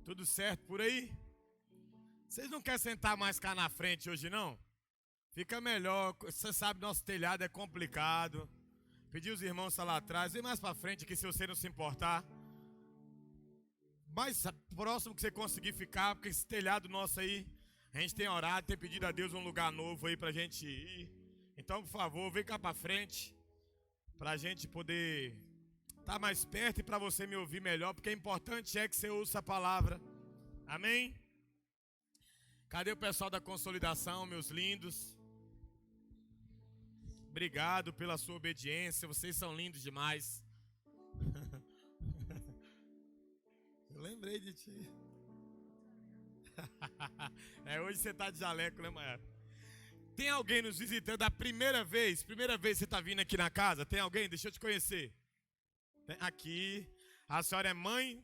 Tudo certo por aí? Vocês não querem sentar mais cá na frente hoje, não? Fica melhor. Você sabe, nosso telhado é complicado. Pedi os irmãos lá atrás. Vem mais pra frente aqui se você não se importar. Mais próximo que você conseguir ficar, porque esse telhado nosso aí, a gente tem orado, tem pedido a Deus um lugar novo aí pra gente ir. Então, por favor, vem cá pra frente, pra gente poder estar mais perto e pra você me ouvir melhor, porque o importante é que você ouça a palavra. Amém? Cadê o pessoal da consolidação, meus lindos? Obrigado pela sua obediência, vocês são lindos demais. Eu lembrei de ti. Hoje você tá de jaleco, né, Maia? Tem alguém nos visitando a primeira vez? Primeira vez que você tá vindo aqui na casa? Tem alguém? Deixa eu te conhecer. Aqui. A senhora é mãe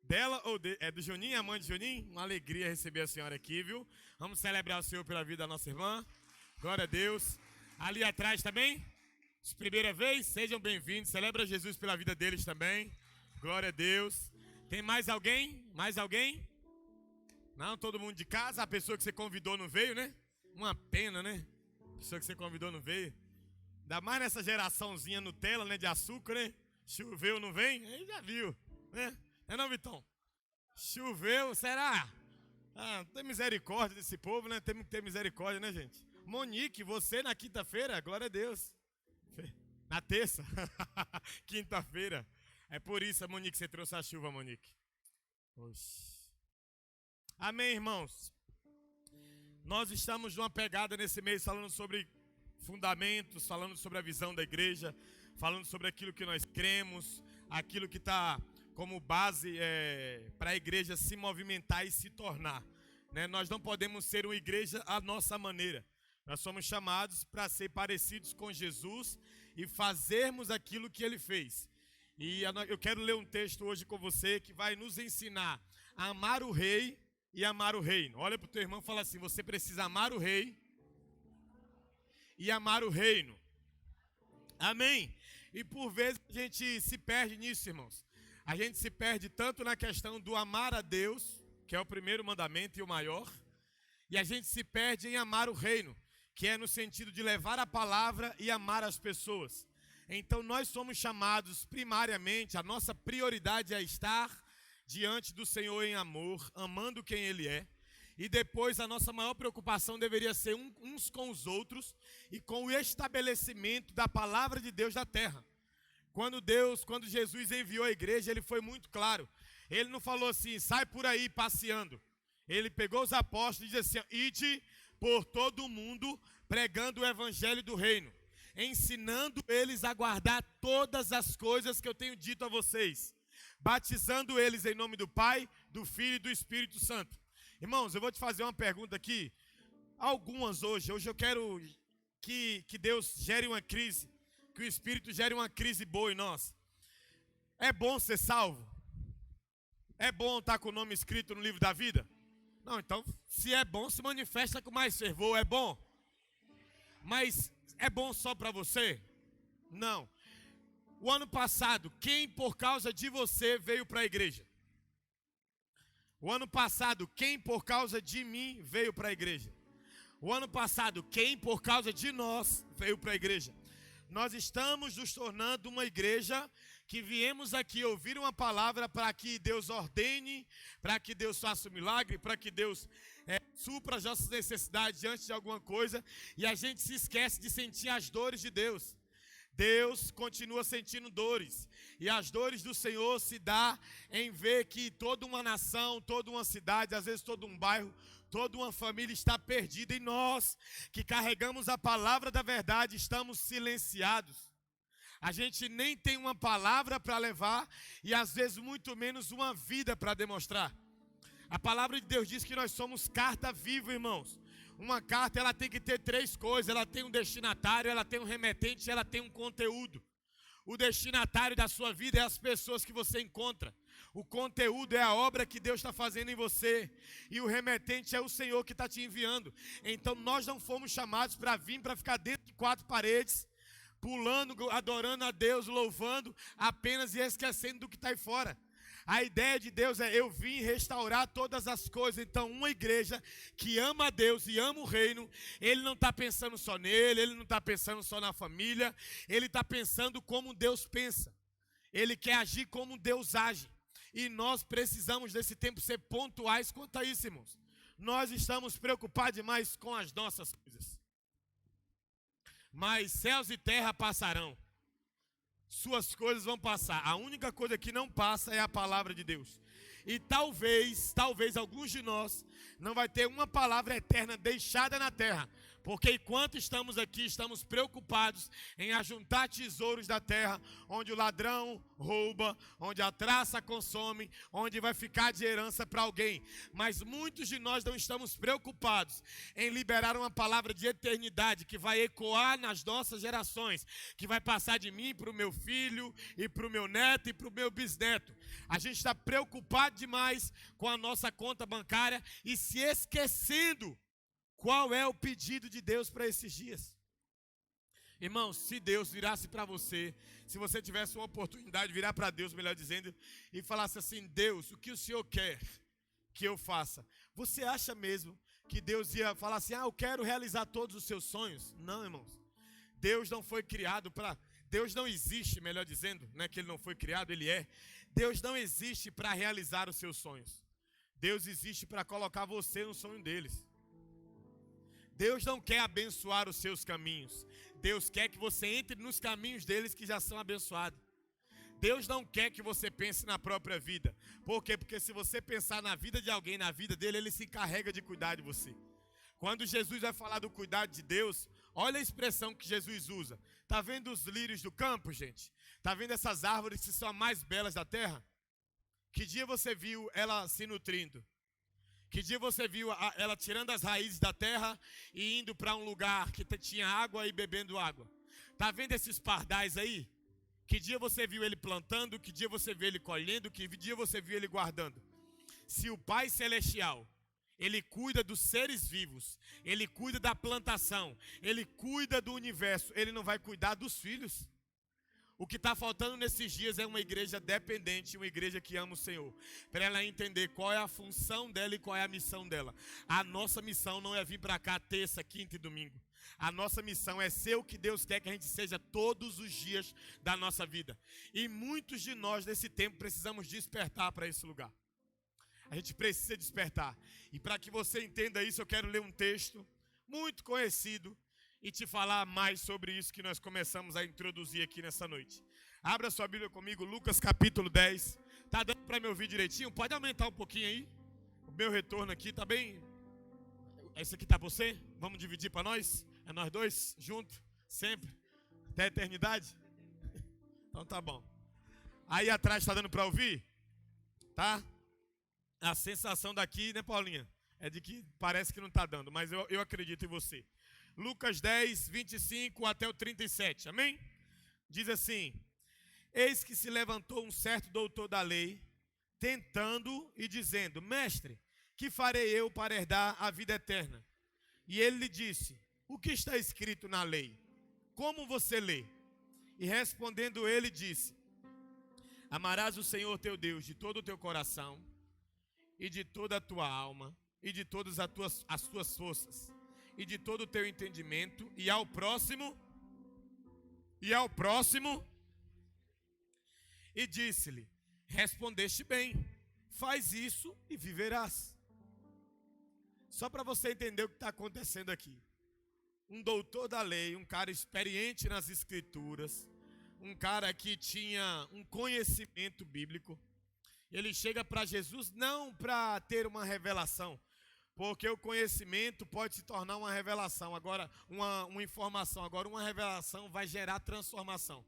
dela ou é do Juninho? É a mãe de Juninho? Uma alegria receber a senhora aqui, viu? Vamos celebrar o Senhor pela vida da nossa irmã. Glória a Deus. Ali atrás também? Primeira vez? Sejam bem-vindos. Celebra Jesus pela vida deles também. Glória a Deus. Tem mais alguém? Mais alguém? Não, todo mundo de casa? A pessoa que você convidou não veio, né? Uma pena, né? A pessoa que você convidou não veio. Ainda mais nessa geraçãozinha Nutella, né? De açúcar, né? Choveu, não vem? Aí já viu, né? Não, Vitão? Choveu, será? Ah, tem misericórdia desse povo, né? Temos que ter misericórdia, né, gente? Monique, você na quinta-feira? Glória a Deus. Na terça? Quinta-feira. É por isso, Monique, você trouxe a chuva, Monique. Oxi. Amém, irmãos? Nós estamos numa pegada nesse mês falando sobre fundamentos, falando sobre a visão da igreja, falando sobre aquilo que nós cremos, aquilo que está como base para a igreja se movimentar e se tornar. Né? Nós não podemos ser uma igreja à nossa maneira. Nós somos chamados para ser parecidos com Jesus e fazermos aquilo que Ele fez. E eu quero ler um texto hoje com você que vai nos ensinar a amar o Rei e amar o reino. Olha para o teu irmão e fala assim: você precisa amar o Rei e amar o reino. Amém? E por vezes a gente se perde nisso, irmãos. A gente se perde tanto na questão do amar a Deus, que é o primeiro mandamento e o maior, e a gente se perde em amar o reino, que é no sentido de levar a palavra e amar as pessoas. Então nós somos chamados primariamente, a nossa prioridade é estar diante do Senhor em amor, amando quem Ele é. E depois a nossa maior preocupação deveria ser uns com os outros e com o estabelecimento da palavra de Deus na terra. Quando Jesus enviou a igreja, Ele foi muito claro. Ele não falou assim, sai por aí passeando. Ele pegou os apóstolos e disse assim, ide por todo o mundo pregando o evangelho do reino, ensinando eles a guardar todas as coisas que eu tenho dito a vocês, batizando eles em nome do Pai, do Filho e do Espírito Santo. Irmãos, eu vou te fazer uma pergunta aqui. Algumas hoje eu quero que Deus gere uma crise, que o Espírito gere uma crise boa em nós. É bom ser salvo? É bom estar com o nome escrito no livro da vida? Não, então, se é bom, se manifesta com mais fervor, é bom. Mas é bom só para você? Não. O ano passado, quem por causa de você veio para a igreja? O ano passado, quem por causa de mim veio para a igreja? O ano passado, quem por causa de nós veio para a igreja? Nós estamos nos tornando uma igreja que viemos aqui ouvir uma palavra para que Deus ordene, para que Deus faça um milagre, para que Deus supra as nossas necessidades diante de alguma coisa, e a gente se esquece de sentir as dores de Deus. Deus continua sentindo dores, e as dores do Senhor se dá em ver que toda uma nação, toda uma cidade, às vezes todo um bairro, toda uma família está perdida, e nós que carregamos a palavra da verdade estamos silenciados. A gente nem tem uma palavra para levar e às vezes muito menos uma vida para demonstrar. A palavra de Deus diz que nós somos carta viva, irmãos. Uma carta, ela tem que ter três coisas. Ela tem um destinatário, ela tem um remetente, ela tem um conteúdo. O destinatário da sua vida é as pessoas que você encontra. O conteúdo é a obra que Deus está fazendo em você. E o remetente é o Senhor que está te enviando. Então nós não fomos chamados para vir, para ficar dentro de quatro paredes, pulando, adorando a Deus, louvando apenas e esquecendo do que está aí fora. A ideia de Deus é: eu vim restaurar todas as coisas. Então, uma igreja que ama a Deus e ama o reino, ele não está pensando só nele, ele não está pensando só na família, ele está pensando como Deus pensa. Ele quer agir como Deus age. E nós precisamos desse tempo ser pontuais quanto a isso, irmãos. Nós estamos preocupados demais com as nossas coisas. Mas céus e terra passarão. Suas coisas vão passar. A única coisa que não passa é a palavra de Deus. E talvez alguns de nós não vai ter uma palavra eterna deixada na terra. Porque enquanto estamos aqui, estamos preocupados em ajuntar tesouros da terra, onde o ladrão rouba, onde a traça consome, onde vai ficar de herança para alguém. Mas muitos de nós não estamos preocupados em liberar uma palavra de eternidade que vai ecoar nas nossas gerações, que vai passar de mim para o meu filho, e para o meu neto, e para o meu bisneto. A gente está preocupado demais com a nossa conta bancária e se esquecendo qual é o pedido de Deus para esses dias. Irmãos, se Deus virasse para você, se você tivesse uma oportunidade de virar para Deus, melhor dizendo, e falasse assim: Deus, o que o Senhor quer que eu faça? Você acha mesmo que Deus ia falar assim: eu quero realizar todos os seus sonhos? Não, irmãos. Deus não foi criado para... Deus não existe, melhor dizendo, não é que ele não foi criado, ele é. Deus não existe para realizar os seus sonhos. Deus existe para colocar você no sonho deles. Deus não quer abençoar os seus caminhos. Deus quer que você entre nos caminhos deles que já são abençoados. Deus não quer que você pense na própria vida. Por quê? Porque se você pensar na vida de alguém, na vida dele, ele se encarrega de cuidar de você. Quando Jesus vai falar do cuidado de Deus, olha a expressão que Jesus usa. Está vendo os lírios do campo, gente? Está vendo essas árvores que são as mais belas da terra? Que dia você viu ela se nutrindo? Que dia você viu ela tirando as raízes da terra e indo para um lugar que tinha água e bebendo água? Está vendo esses pardais aí? Que dia você viu ele plantando? Que dia você viu ele colhendo? Que dia você viu ele guardando? Se o Pai Celestial, ele cuida dos seres vivos, ele cuida da plantação, ele cuida do universo, ele não vai cuidar dos filhos? O que está faltando nesses dias é uma igreja dependente, uma igreja que ama o Senhor, para ela entender qual é a função dela e qual é a missão dela. A nossa missão não é vir para cá terça, quinta e domingo. A nossa missão é ser o que Deus quer que a gente seja todos os dias da nossa vida. E muitos de nós nesse tempo precisamos despertar para esse lugar. A gente precisa despertar. E para que você entenda isso, eu quero ler um texto muito conhecido e te falar mais sobre isso que nós começamos a introduzir aqui nessa noite. Abra sua Bíblia comigo, Lucas capítulo 10. Tá dando para me ouvir direitinho? Pode aumentar um pouquinho aí. O meu retorno aqui tá bem... Esse aqui tá para você? Vamos dividir para nós? É nós dois, junto, sempre, até a eternidade? Então tá bom. Aí atrás está dando para ouvir? Tá? A sensação daqui, né, Paulinha? É de que parece que não está dando, mas eu acredito em você. Lucas 10, 25 até o 37, amém? Diz assim: eis que se levantou um certo doutor da lei, tentando e dizendo: mestre, que farei eu para herdar a vida eterna? E ele lhe disse: o que está escrito na lei? Como você lê? E respondendo ele disse: amarás o Senhor teu Deus de todo o teu coração, e de toda a tua alma, e de todas as tuas forças, e de todo o teu entendimento, e ao próximo, e disse-lhe: respondeste bem, faz isso e viverás. Só para você entender o que está acontecendo aqui. Um doutor da lei, um cara experiente nas escrituras, um cara que tinha um conhecimento bíblico, ele chega para Jesus não para ter uma revelação, porque o conhecimento pode se tornar uma revelação, agora uma informação, agora uma revelação vai gerar transformação.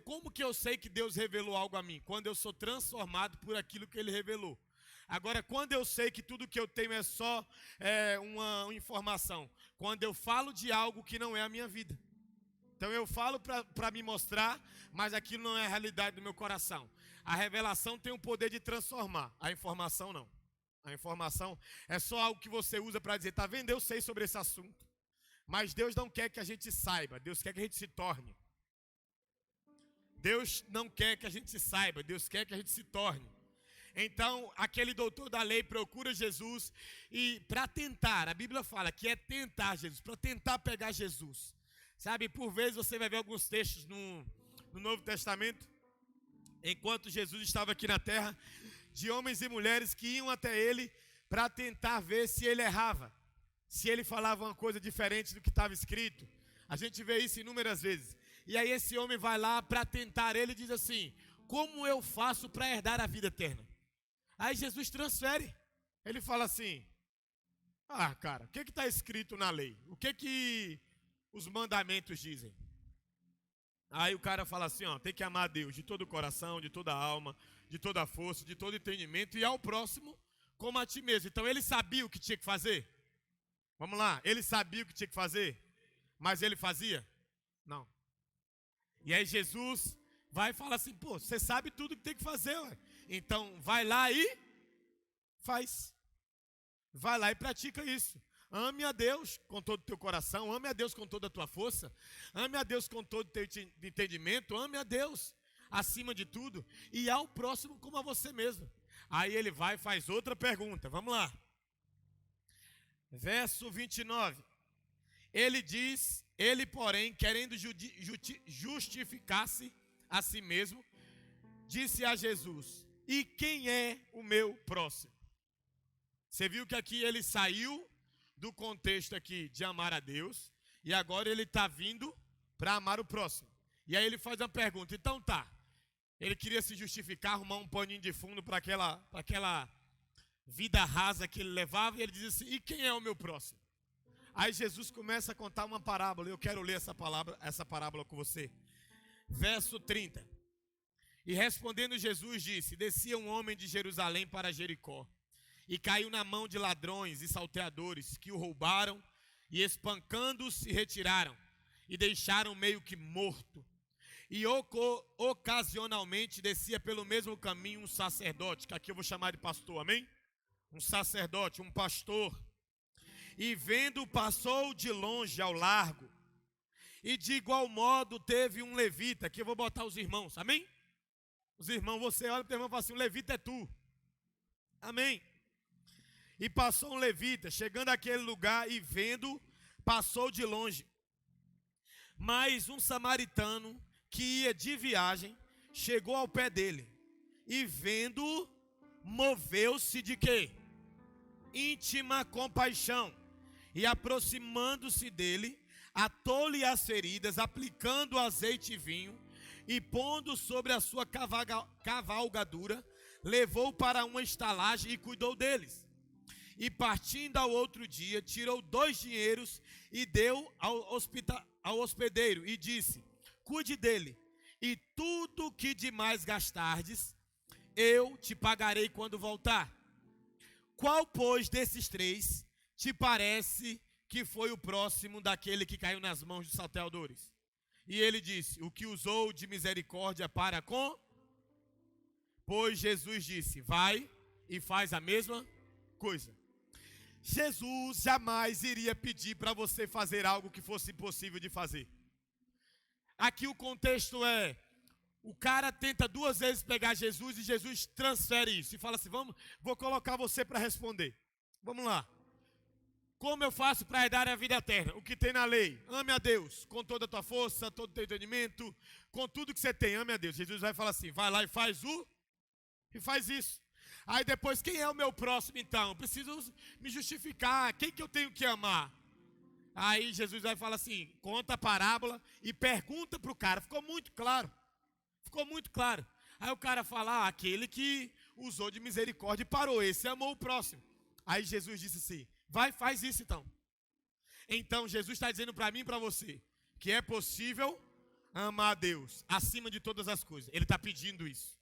Como que eu sei que Deus revelou algo a mim? Quando eu sou transformado por aquilo que Ele revelou. Agora, quando eu sei que tudo que eu tenho é só uma informação, quando eu falo de algo que não é a minha vida. Então eu falo para me mostrar, mas aquilo não é a realidade do meu coração. A revelação tem o poder de transformar, a informação não. A informação é só algo que você usa para dizer: tá vendo, eu sei sobre esse assunto. Mas Deus não quer que a gente saiba, Deus quer que a gente se torne. Deus não quer que a gente se saiba, Deus quer que a gente se torne. Então, aquele doutor da lei procura Jesus e para tentar, a Bíblia fala que é tentar Jesus, para tentar pegar Jesus. Sabe, por vezes você vai ver alguns textos no Novo Testamento, enquanto Jesus estava aqui na terra, de homens e mulheres que iam até ele para tentar ver se ele errava, se ele falava uma coisa diferente do que estava escrito. A gente vê isso inúmeras vezes. E aí esse homem vai lá para tentar ele e diz assim: como eu faço para herdar a vida eterna? Aí Jesus transfere. Ele fala assim: ah, cara, o que está escrito na lei? O que os mandamentos dizem? Aí o cara fala assim, ó, tem que amar a Deus de todo o coração, de toda a alma, de toda a força, de todo entendimento, e ao próximo como a ti mesmo. Então ele sabia o que tinha que fazer? Vamos lá, ele sabia o que tinha que fazer, mas ele fazia? Não. E aí Jesus vai e fala assim, pô, você sabe tudo o que tem que fazer, ué. Então vai lá e faz. Vai lá e pratica isso. Ame a Deus com todo o teu coração, ame a Deus com toda a tua força, ame a Deus com todo o teu entendimento, ame a Deus acima de tudo e ao próximo como a você mesmo. Aí ele vai e faz outra pergunta, vamos lá. Verso 29. Ele diz, ele porém, querendo justificar-se a si mesmo, disse a Jesus: e quem é o meu próximo? Você viu que aqui ele saiu do contexto aqui de amar a Deus, e agora ele está vindo para amar o próximo. E aí ele faz uma pergunta, então tá, ele queria se justificar, arrumar um paninho de fundo para aquela vida rasa que ele levava, e ele diz assim, e quem é o meu próximo? Aí Jesus começa a contar uma parábola, eu quero ler essa parábola com você. Verso 30. E respondendo Jesus disse, descia um homem de Jerusalém para Jericó, e caiu na mão de ladrões e salteadores, que o roubaram, e espancando-o se retiraram, e deixaram meio que morto. E ocasionalmente descia pelo mesmo caminho um sacerdote, que aqui eu vou chamar de pastor, amém? Um sacerdote, um pastor. E vendo, passou de longe ao largo. E de igual modo teve um levita, aqui eu vou botar os irmãos, amém? Os irmãos, você olha para o teu irmão e fala assim, o levita é tu. Amém? E passou um levita, chegando àquele lugar e vendo, passou de longe. Mas um samaritano que ia de viagem, chegou ao pé dele. E vendo, moveu-se de quê? Íntima compaixão. E aproximando-se dele, atou-lhe as feridas, aplicando azeite e vinho, e pondo sobre a sua cavalgadura, levou para uma estalagem e cuidou deles. E partindo ao outro dia, tirou 2 dinheiros e deu ao hospedeiro, e disse, cuide dele, e tudo que demais gastardes, eu te pagarei quando voltar. Qual, pois, desses 3 te parece que foi o próximo daquele que caiu nas mãos dos salteadores? E ele disse, o que usou de misericórdia para com? Pois Jesus disse, vai e faz a mesma coisa. Jesus jamais iria pedir para você fazer algo que fosse impossível de fazer. Aqui o contexto é, o cara tenta 2 vezes pegar Jesus e Jesus transfere isso. E fala assim, vou colocar você para responder. Vamos lá. Como eu faço para herdar a vida eterna? O que tem na lei? Ame a Deus com toda a tua força, todo o teu entendimento, com tudo que você tem, ame a Deus. Jesus vai falar assim, vai lá e faz isso. Aí depois, quem é o meu próximo então? Eu preciso me justificar, quem que eu tenho que amar? Aí Jesus vai falar assim, conta a parábola e pergunta para o cara, ficou muito claro. Aí o cara fala, aquele que usou de misericórdia e parou, esse amou o próximo. Aí Jesus disse assim, vai, faz isso então. Então Jesus está dizendo para mim e para você, que é possível amar a Deus acima de todas as coisas. Ele está pedindo isso.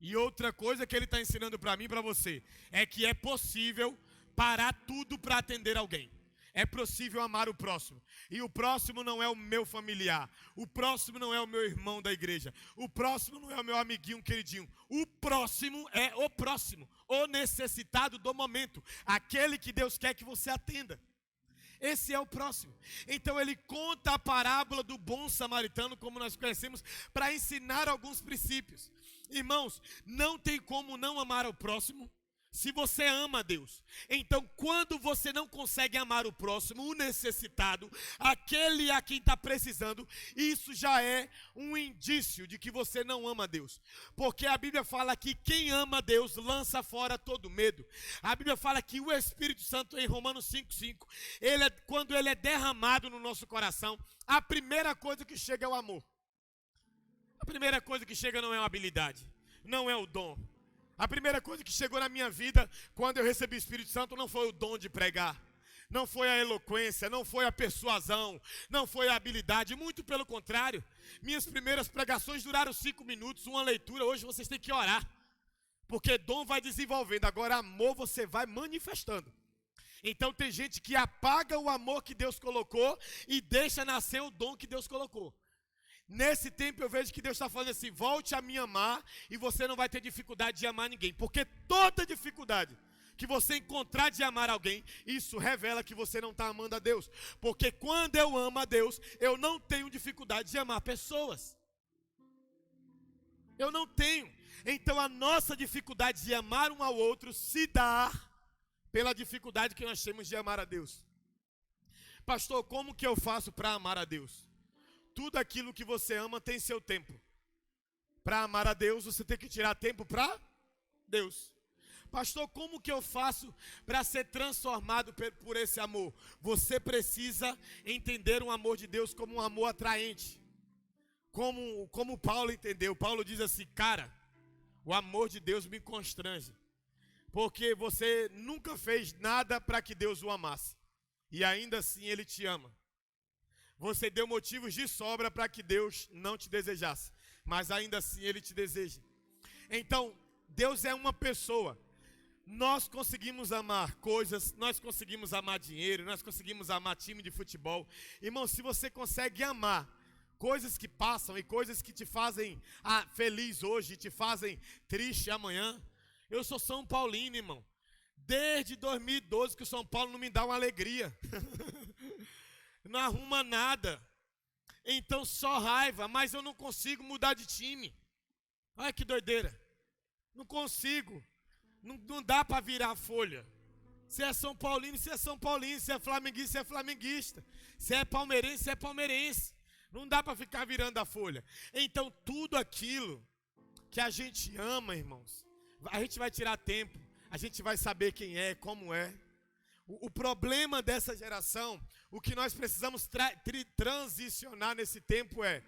E outra coisa que ele está ensinando para mim e para você, é que é possível parar tudo para atender alguém. É possível amar o próximo. E o próximo não é o meu familiar. O próximo não é o meu irmão da igreja. O próximo não é o meu amiguinho queridinho. O próximo é o próximo. O necessitado do momento. Aquele que Deus quer que você atenda. Esse é o próximo. Então ele conta a parábola do bom samaritano, como nós conhecemos, para ensinar alguns princípios. Irmãos, não tem como não amar o próximo se você ama a Deus. Então, quando você não consegue amar o próximo, o necessitado, aquele a quem está precisando, isso já é um indício de que você não ama a Deus. Porque a Bíblia fala que quem ama a Deus lança fora todo medo. A Bíblia fala que o Espírito Santo, em Romanos 5,5, quando ele é derramado no nosso coração, a primeira coisa que chega é o amor. A primeira coisa que chega não é uma habilidade, não é o dom. A primeira coisa que chegou na minha vida, quando eu recebi o Espírito Santo, não foi o dom de pregar, não foi a eloquência, não foi a persuasão, não foi a habilidade, muito pelo contrário. Minhas primeiras pregações duraram 5 minutos, uma leitura. Hoje vocês têm que orar, porque dom vai desenvolvendo, agora amor você vai manifestando. Então tem gente que apaga o amor que Deus colocou e deixa nascer o dom que Deus colocou. Nesse tempo eu vejo que Deus está falando assim: volte a me amar e você não vai ter dificuldade de amar ninguém. Porque toda dificuldade que você encontrar de amar alguém, isso revela que você não está amando a Deus. Porque quando eu amo a Deus, eu não tenho dificuldade de amar pessoas. Eu não tenho. Então a nossa dificuldade de amar um ao outro se dá pela dificuldade que nós temos de amar a Deus. Pastor, como que eu faço para amar a Deus? Tudo aquilo que você ama tem seu tempo. Para amar a Deus, você tem que tirar tempo para Deus. Pastor, como que eu faço para ser transformado por esse amor? Você precisa entender o amor de Deus como um amor atraente. Como Paulo entendeu. Paulo diz assim: cara, o amor de Deus me constrange. Porque você nunca fez nada para que Deus o amasse. E ainda assim Ele te ama. Você deu motivos de sobra para que Deus não te desejasse, mas ainda assim Ele te deseja. Então, Deus é uma pessoa. Nós conseguimos amar coisas, nós conseguimos amar dinheiro, nós conseguimos amar time de futebol. Irmão, se você consegue amar coisas que passam e coisas que te fazem feliz hoje, te fazem triste amanhã. Eu sou São Paulino, irmão. Desde 2012 que o São Paulo não me dá uma alegria. Não arruma nada. Então só raiva, mas eu não consigo mudar de time. Olha que doideira. Não consigo. Não dá para virar a folha. Se é São Paulino, se é São Paulino. Se é flamenguista, se é flamenguista. Se é palmeirense, se é palmeirense. Não dá para ficar virando a folha. Então tudo aquilo que a gente ama, irmãos, a gente vai tirar tempo. A gente vai saber quem é, como é. O problema dessa geração, o que nós precisamos transicionar nesse tempo é: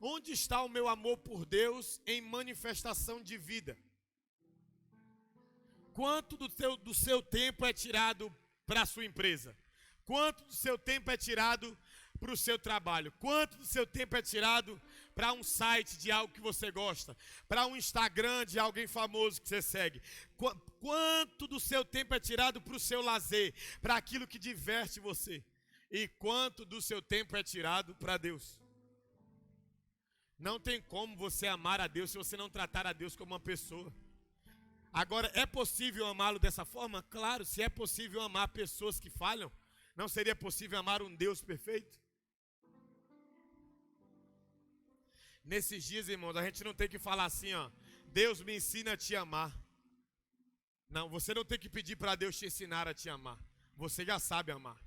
onde está o meu amor por Deus em manifestação de vida? Quanto do seu tempo é tirado para a sua empresa? Quanto do seu tempo é tirado para o seu trabalho? Quanto do seu tempo é tirado para um site de algo que você gosta? Para um Instagram de alguém famoso que você segue? Quanto do seu tempo é tirado para o seu lazer, para aquilo que diverte você? E quanto do seu tempo é tirado para Deus? Não tem como você amar a Deus se você não tratar a Deus como uma pessoa. Agora, é possível amá-lo dessa forma? Claro, se é possível amar pessoas que falham, não seria possível amar um Deus perfeito? Nesses dias, irmãos, a gente não tem que falar assim, ó: Deus me ensina a te amar. Não, você não tem que pedir para Deus te ensinar a te amar. Você já sabe amar.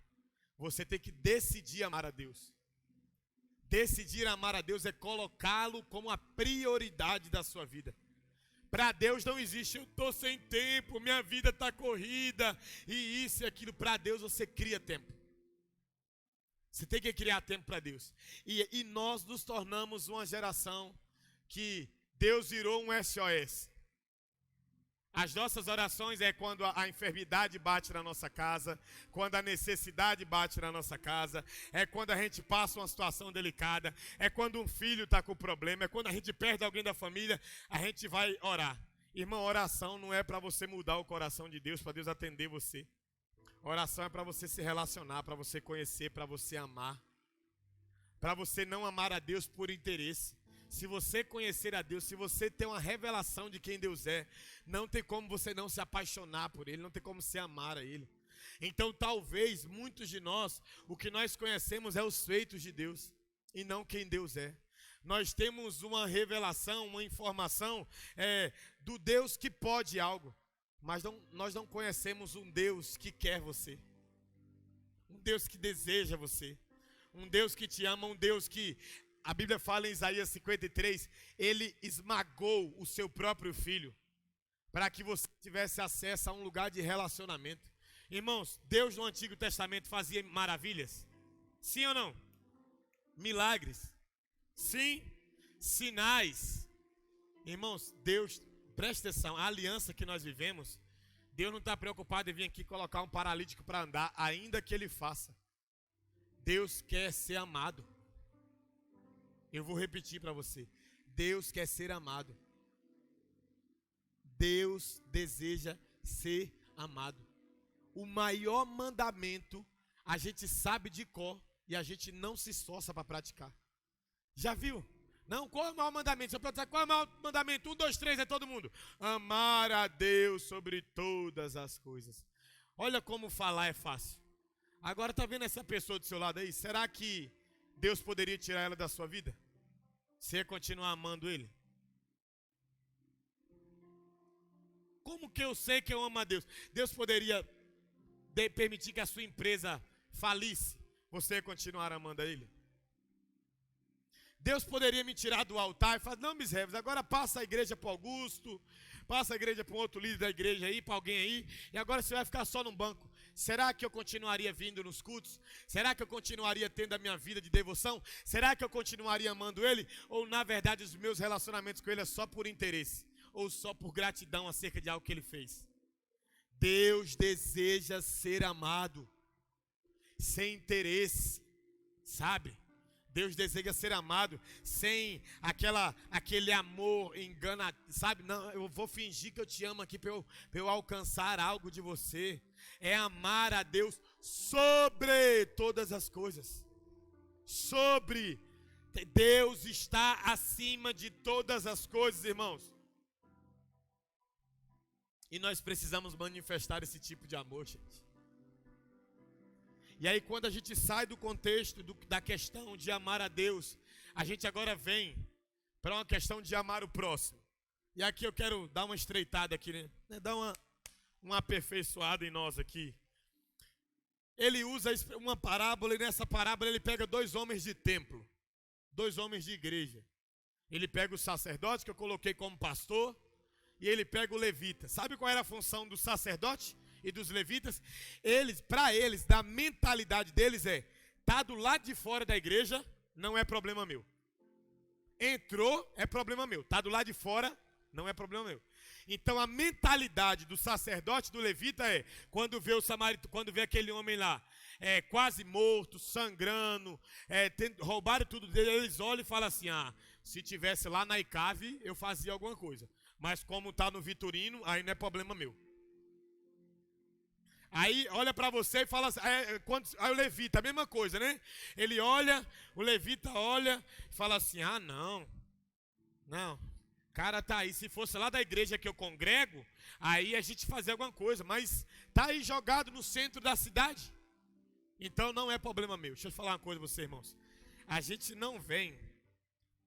Você tem que decidir amar a Deus. Decidir amar a Deus é colocá-lo como a prioridade da sua vida. Para Deus não existe: eu estou sem tempo, minha vida está corrida, e isso e aquilo. Para Deus você cria tempo. Você tem que criar tempo para Deus. E nós nos tornamos uma geração que Deus virou um SOS. As nossas orações é quando a enfermidade bate na nossa casa, quando a necessidade bate na nossa casa, é quando a gente passa uma situação delicada, é quando um filho está com problema, é quando a gente perde alguém da família, a gente vai orar. Irmão, oração não é para você mudar o coração de Deus, para Deus atender você. Oração é para você se relacionar, para você conhecer, para você amar. Para você não amar a Deus por interesse. Se você conhecer a Deus, se você ter uma revelação de quem Deus é, não tem como você não se apaixonar por Ele, não tem como você amar a Ele. Então talvez muitos de nós, o que nós conhecemos é os feitos de Deus e não quem Deus é. Nós temos uma revelação, uma informação do Deus que pode algo, mas nós não conhecemos um Deus que quer você, um Deus que deseja você, um Deus que te ama, um Deus que, a Bíblia fala em Isaías 53, Ele esmagou o seu próprio Filho, para que você tivesse acesso a um lugar de relacionamento. Irmãos, Deus no Antigo Testamento fazia maravilhas, sim ou não? Milagres, sim. Sinais. Irmãos, Deus, preste atenção, a aliança que nós vivemos, Deus não está preocupado em vir aqui colocar um paralítico para andar, ainda que ele faça. Deus quer ser amado. Eu vou repetir para você, Deus quer ser amado. Deus deseja ser amado. O maior mandamento a gente sabe de cor e a gente não se esforça para praticar. Já viu? Não, qual é o maior mandamento? Se eu perguntar qual é o maior mandamento? 1, 2, 3, é todo mundo. Amar a Deus sobre todas as coisas. Olha como falar é fácil. Agora está vendo essa pessoa do seu lado aí? Será que Deus poderia tirar ela da sua vida? Você ia continuar amando Ele? Como que eu sei que eu amo a Deus? Deus poderia permitir que a sua empresa falisse? Você ia continuar amando a Ele? Deus poderia me tirar do altar e falar, não, miséria, agora passa a igreja para o Augusto, passa a igreja para um outro líder da igreja aí, para alguém aí, e agora você vai ficar só num banco. Será que eu continuaria vindo nos cultos? Será que eu continuaria tendo a minha vida de devoção? Será que eu continuaria amando Ele? Ou na verdade os meus relacionamentos com Ele é só por interesse? Ou só por gratidão acerca de algo que Ele fez? Deus deseja ser amado, sem interesse, sabe? Deus deseja ser amado sem aquele amor engana, sabe? Não, eu vou fingir que eu te amo aqui para eu alcançar algo de você. É amar a Deus sobre todas as coisas. Sobre. Deus está acima de todas as coisas, irmãos. E nós precisamos manifestar esse tipo de amor, gente. E aí quando a gente sai do contexto da questão de amar a Deus, a gente agora vem para uma questão de amar o próximo. E aqui eu quero dar uma estreitada aqui, né? Dar uma aperfeiçoada em nós aqui. Ele usa uma parábola e nessa parábola ele pega 2 homens de templo, 2 homens de igreja. Ele pega o sacerdote que eu coloquei como pastor e ele pega o levita. Sabe qual era a função do sacerdote e dos levitas? Para eles, da mentalidade deles tá do lado de fora da igreja, não é problema meu. Entrou, é problema meu. Tá do lado de fora, não é problema meu. Então a mentalidade do sacerdote, do levita quando vê o samaritano, quando vê aquele homem lá, quase morto, sangrando, roubaram tudo dele, eles olham e falam assim, se tivesse lá na ICAV, eu fazia alguma coisa. Mas como tá no Vitorino, aí não é problema meu. Aí olha para você e fala assim, aí o levita, a mesma coisa, né? Ele olha, o levita olha e fala assim, não, cara tá aí, se fosse lá da igreja que eu congrego, aí a gente fazia alguma coisa, mas tá aí jogado no centro da cidade, então não é problema meu. Deixa eu falar uma coisa para vocês, irmãos, a gente não vem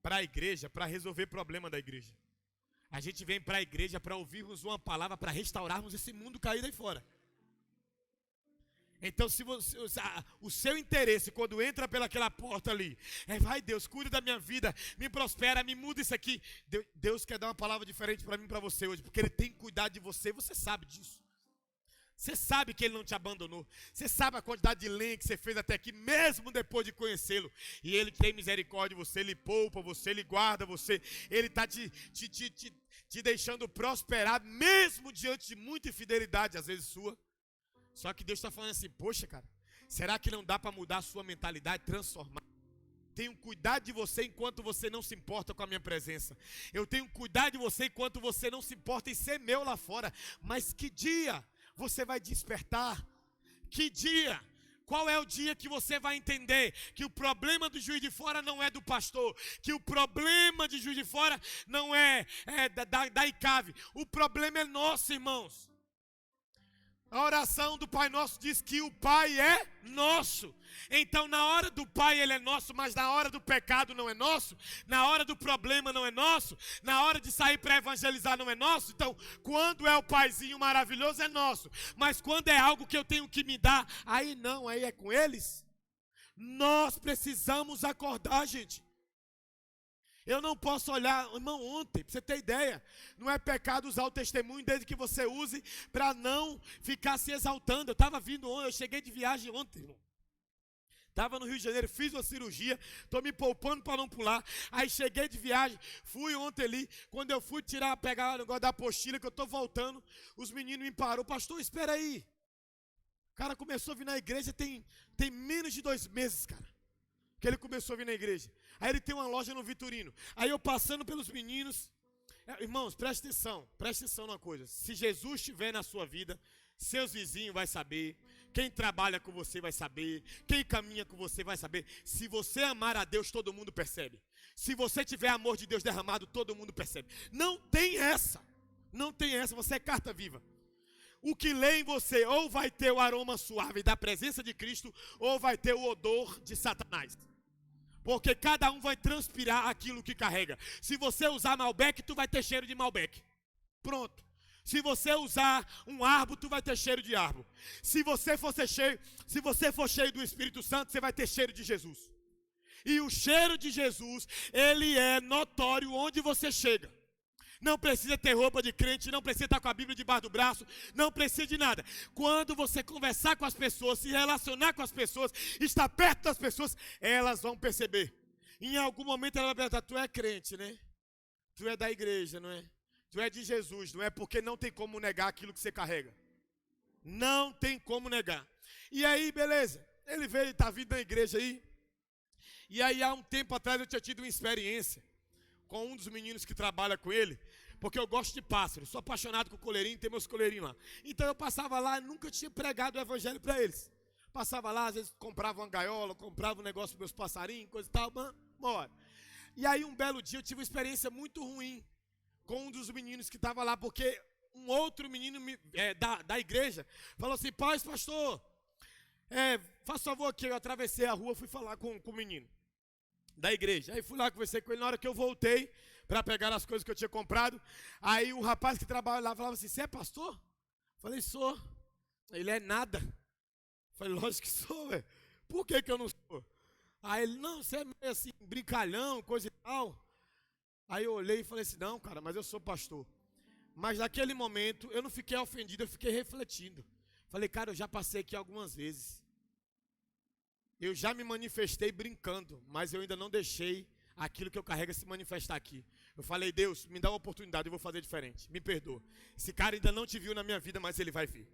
para a igreja para resolver problema da igreja, a gente vem para a igreja para ouvirmos uma palavra, para restaurarmos esse mundo caído aí fora. Então se o seu interesse quando entra pelaquela porta ali, vai Deus, cuida da minha vida, me prospera, me muda isso aqui. Deus quer dar uma palavra diferente para mim e para você hoje, porque Ele tem cuidado de você, você sabe disso. Você sabe que Ele não te abandonou, você sabe a quantidade de lenha que você fez até aqui, mesmo depois de conhecê-lo. E Ele tem misericórdia de você, Ele poupa você, Ele guarda você, Ele está te deixando prosperar, mesmo diante de muita infidelidade, às vezes sua. Só que Deus está falando assim, poxa cara, será que não dá para mudar a sua mentalidade, transformar? Tenho cuidado de você enquanto você não se importa com a minha presença. Eu tenho cuidado de você enquanto você não se importa em ser meu lá fora. Mas que dia você vai despertar? Que dia? Qual é o dia que você vai entender que o problema do Juiz de Fora não é do pastor, que o problema de Juiz de Fora não é da ICAV, o problema é nosso, irmãos. A oração do Pai Nosso diz que o Pai é nosso. Então, na hora do Pai Ele é nosso, mas na hora do pecado não é nosso. Na hora do problema não é nosso. Na hora de sair para evangelizar não é nosso. Então, quando é o Paizinho maravilhoso é nosso. Mas quando é algo que eu tenho que me dar, aí não, aí é com eles. Nós precisamos acordar, gente. Eu não posso olhar, irmão, ontem, para você ter ideia, não é pecado usar o testemunho desde que você use para não ficar se exaltando. Eu estava vindo ontem, eu cheguei de viagem ontem, irmão. Estava no Rio de Janeiro, fiz uma cirurgia, estou me poupando para não pular. Aí cheguei de viagem, fui ontem ali, quando eu fui pegar o negócio da apostila, que eu estou voltando, os meninos me pararam, pastor, espera aí. O cara começou a vir na igreja, tem menos de 2 meses, cara, que ele começou a vir na igreja. Aí ele tem uma loja no Vitorino. Aí eu passando pelos meninos. Irmãos, preste atenção numa coisa. Se Jesus estiver na sua vida, seus vizinhos vão saber. Quem trabalha com você vai saber. Quem caminha com você vai saber. Se você amar a Deus, todo mundo percebe. Se você tiver amor de Deus derramado, todo mundo percebe. Não tem essa. Não tem essa. Você é carta viva. O que lê em você ou vai ter o aroma suave da presença de Cristo, ou vai ter o odor de Satanás. Porque cada um vai transpirar aquilo que carrega. Se você usar Malbec, tu vai ter cheiro de Malbec. Pronto. Se você usar um arbo, tu vai ter cheiro de arbo. Se você for cheio do Espírito Santo, você vai ter cheiro de Jesus. E o cheiro de Jesus, ele é notório onde você chega. Não precisa ter roupa de crente, não precisa estar com a Bíblia debaixo do braço, não precisa de nada. Quando você conversar com as pessoas, se relacionar com as pessoas, estar perto das pessoas, elas vão perceber. Em algum momento ela vai perguntar, tu é crente, né? Tu é da igreja, não é? Tu é de Jesus, não é? Porque não tem como negar aquilo que você carrega. Não tem como negar. E aí, beleza, ele veio, está vindo na igreja aí. E aí, há um tempo atrás, eu tinha tido uma experiência com um dos meninos que trabalha com ele, porque eu gosto de pássaros, sou apaixonado com coleirinho, tem meus coleirinhos lá. Então eu passava lá, nunca tinha pregado o evangelho para eles. Passava lá, às vezes comprava uma gaiola, comprava um negócio para meus passarinhos, coisa e tal, bora. E aí um belo dia eu tive uma experiência muito ruim com um dos meninos que estava lá, porque um outro menino da igreja falou assim, pastor, faça favor aqui, eu atravessei a rua, fui falar com o menino da igreja. Aí fui lá, conversei com ele. Na hora que eu voltei para pegar as coisas que eu tinha comprado, aí o rapaz que trabalha lá falava assim, você é pastor? Falei, sou. Ele é nada. Falei, lógico que sou, velho. Por que eu não sou? Aí ele, não, você é meio assim, brincalhão, coisa e tal. Aí eu olhei e falei assim, não, cara, mas eu sou pastor. Mas naquele momento, eu não fiquei ofendido, eu fiquei refletindo. Falei, cara, eu já passei aqui algumas vezes. Eu já me manifestei brincando, mas eu ainda não deixei aquilo que eu carrego se manifestar aqui. Eu falei, Deus, me dá uma oportunidade, eu vou fazer diferente. Me perdoa. Esse cara ainda não te viu na minha vida, mas ele vai ver.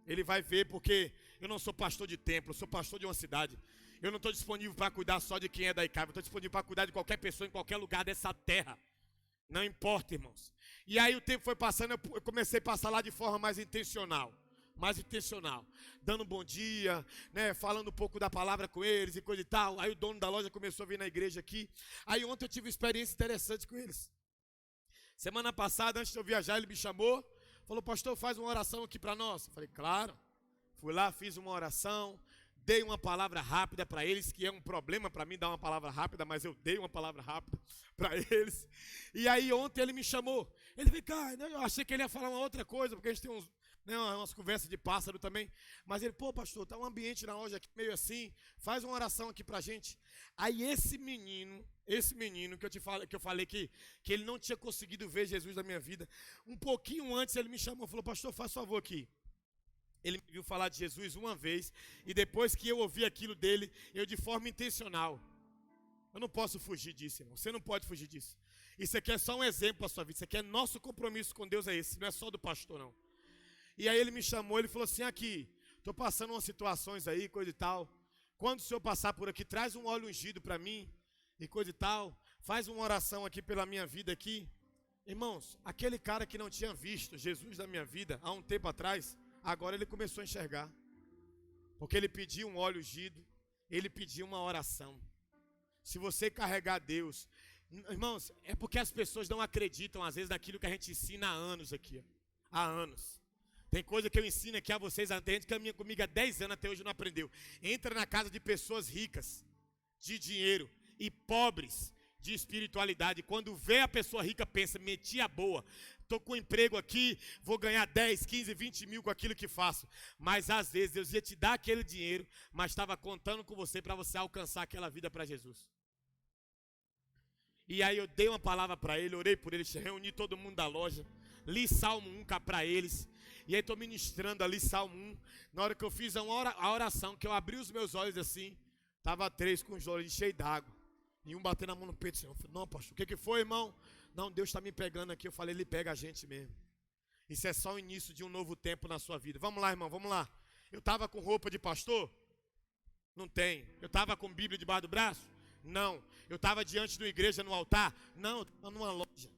Ele vai ver porque eu não sou pastor de templo, eu sou pastor de uma cidade. Eu não estou disponível para cuidar só de quem é da ICAB, eu estou disponível para cuidar de qualquer pessoa em qualquer lugar dessa terra. Não importa, irmãos. E aí o tempo foi passando, eu comecei a passar lá de forma mais intencional, dando um bom dia, né, falando um pouco da palavra com eles e coisa e tal. Aí o dono da loja começou a vir na igreja aqui. Aí ontem eu tive uma experiência interessante com eles. Semana passada, antes de eu viajar, ele me chamou, falou, pastor, faz uma oração aqui para nós. Eu falei, claro. Fui lá, fiz uma oração, dei uma palavra rápida para eles, que é um problema para mim dar uma palavra rápida, mas eu dei uma palavra rápida para eles. E aí ontem ele me chamou. Ele veio cá, eu achei que ele ia falar uma outra coisa, porque a gente tem umas conversas de pássaro também. Mas ele, pastor, tá um ambiente na loja aqui meio assim, faz uma oração aqui pra gente. Aí esse menino que eu falei que ele não tinha conseguido ver Jesus na minha vida, um pouquinho antes ele me chamou, falou, pastor, faz favor aqui. Ele me viu falar de Jesus uma vez, e depois que eu ouvi aquilo dele, eu de forma intencional, eu não posso fugir disso, irmão, você não pode fugir disso. Isso aqui é só um exemplo para a sua vida, isso aqui é nosso compromisso com Deus, é esse, não é só do pastor não. E aí ele me chamou, ele falou assim, aqui, estou passando umas situações aí, coisa e tal, quando o senhor passar por aqui, traz um óleo ungido para mim, e coisa e tal, faz uma oração aqui pela minha vida aqui. Irmãos, aquele cara que não tinha visto Jesus na minha vida há um tempo atrás, agora ele começou a enxergar, porque ele pediu um óleo ungido, ele pediu uma oração. Se você carregar Deus, irmãos, é porque as pessoas não acreditam às vezes naquilo que a gente ensina há anos aqui, há anos. Tem coisa que eu ensino aqui a vocês, tem gente que caminha comigo há 10 anos, até hoje não aprendeu. Entra na casa de pessoas ricas, de dinheiro, e pobres de espiritualidade. Quando vê a pessoa rica, pensa, meti a boa. Estou com um emprego aqui, vou ganhar 10, 15, 20 mil com aquilo que faço. Mas às vezes Deus ia te dar aquele dinheiro, mas estava contando com você para você alcançar aquela vida para Jesus. E aí eu dei uma palavra para ele, orei por ele, reuni todo mundo da loja, li Salmo 1 cá para eles. E aí estou ministrando ali Salmo 1. Na hora que eu fiz a oração, que eu abri os meus olhos assim, estava 3 com os olhos cheios d'água. E um batendo a mão no peito assim, eu falei, não, pastor, o que foi, irmão? Não, Deus está me pegando aqui. Eu falei, Ele pega a gente mesmo. Isso é só o início de um novo tempo na sua vida. Vamos lá, irmão, vamos lá. Eu estava com roupa de pastor? Não tem. Eu estava com Bíblia debaixo do braço? Não. Eu estava diante da igreja no altar? Não, eu estava numa loja.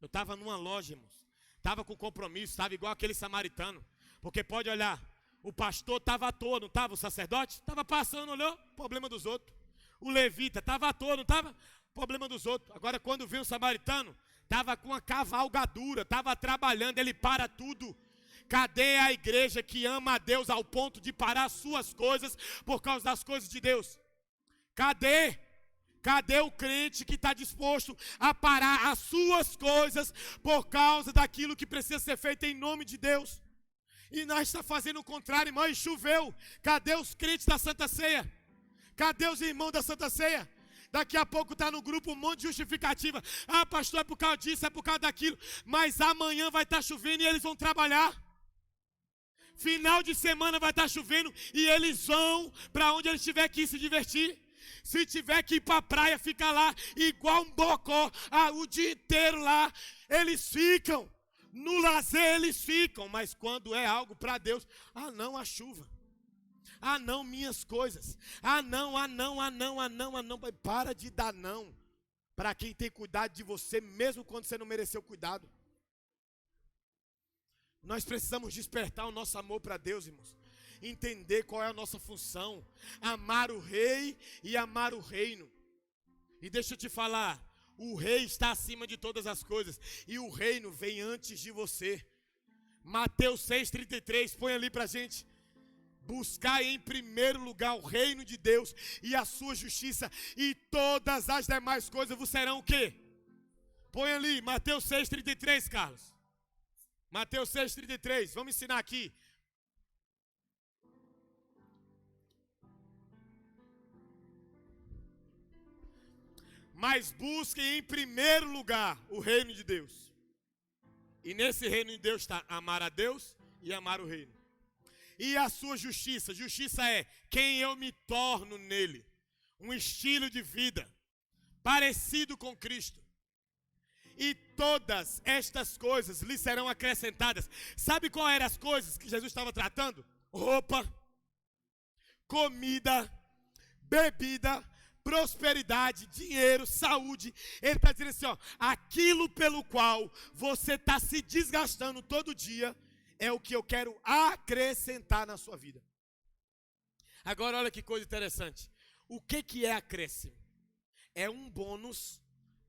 Eu estava numa loja, irmãos. Estava com compromisso, estava igual aquele samaritano. Porque pode olhar, o pastor estava à toa, não estava? O sacerdote estava passando, olhou, problema dos outros. O levita estava à toa, não estava? Problema dos outros. Agora quando vem o samaritano, estava com uma cavalgadura, estava trabalhando, ele para tudo. Cadê a igreja que ama a Deus ao ponto de parar as suas coisas por causa das coisas de Deus? Cadê? Cadê o crente que está disposto a parar as suas coisas por causa daquilo que precisa ser feito em nome de Deus? E nós estamos fazendo o contrário, irmão, e choveu. Cadê os crentes da Santa Ceia? Cadê os irmãos da Santa Ceia? Daqui a pouco está no grupo um monte de justificativa. Ah, pastor, é por causa disso, é por causa daquilo. Mas amanhã vai estar chovendo e eles vão trabalhar. Final de semana vai estar chovendo e eles vão para onde eles tiver que ir se divertir. Se tiver que ir para a praia, fica lá igual um bocó, o dia inteiro lá. Eles ficam, no lazer eles ficam, mas quando é algo para Deus, não, a chuva. Não, minhas coisas. Não. Para de dar não para quem tem cuidado de você, mesmo quando você não mereceu cuidado. Nós precisamos despertar o nosso amor para Deus, irmãos. Entender qual é a nossa função. Amar o rei e amar o reino. E deixa eu te falar, o rei está acima de todas as coisas. E o reino vem antes de você. Mateus 6,33, põe ali pra gente. Buscar em primeiro lugar o reino de Deus e a sua justiça, e todas as demais coisas vos serão o quê? Põe ali, Mateus 6,33, Carlos. Mateus 6,33, vamos ensinar aqui. Mas busquem em primeiro lugar o reino de Deus. E nesse reino de Deus está amar a Deus e amar o reino. E a sua justiça. Justiça é quem eu me torno nele. Um estilo de vida parecido com Cristo. E todas estas coisas lhe serão acrescentadas. Sabe qual eram as coisas que Jesus estava tratando? Roupa, comida, bebida, prosperidade, dinheiro, saúde. Ele está dizendo assim, aquilo pelo qual você está se desgastando todo dia, é o que eu quero acrescentar na sua vida. Agora olha que coisa interessante. O que é acréscimo? É um bônus,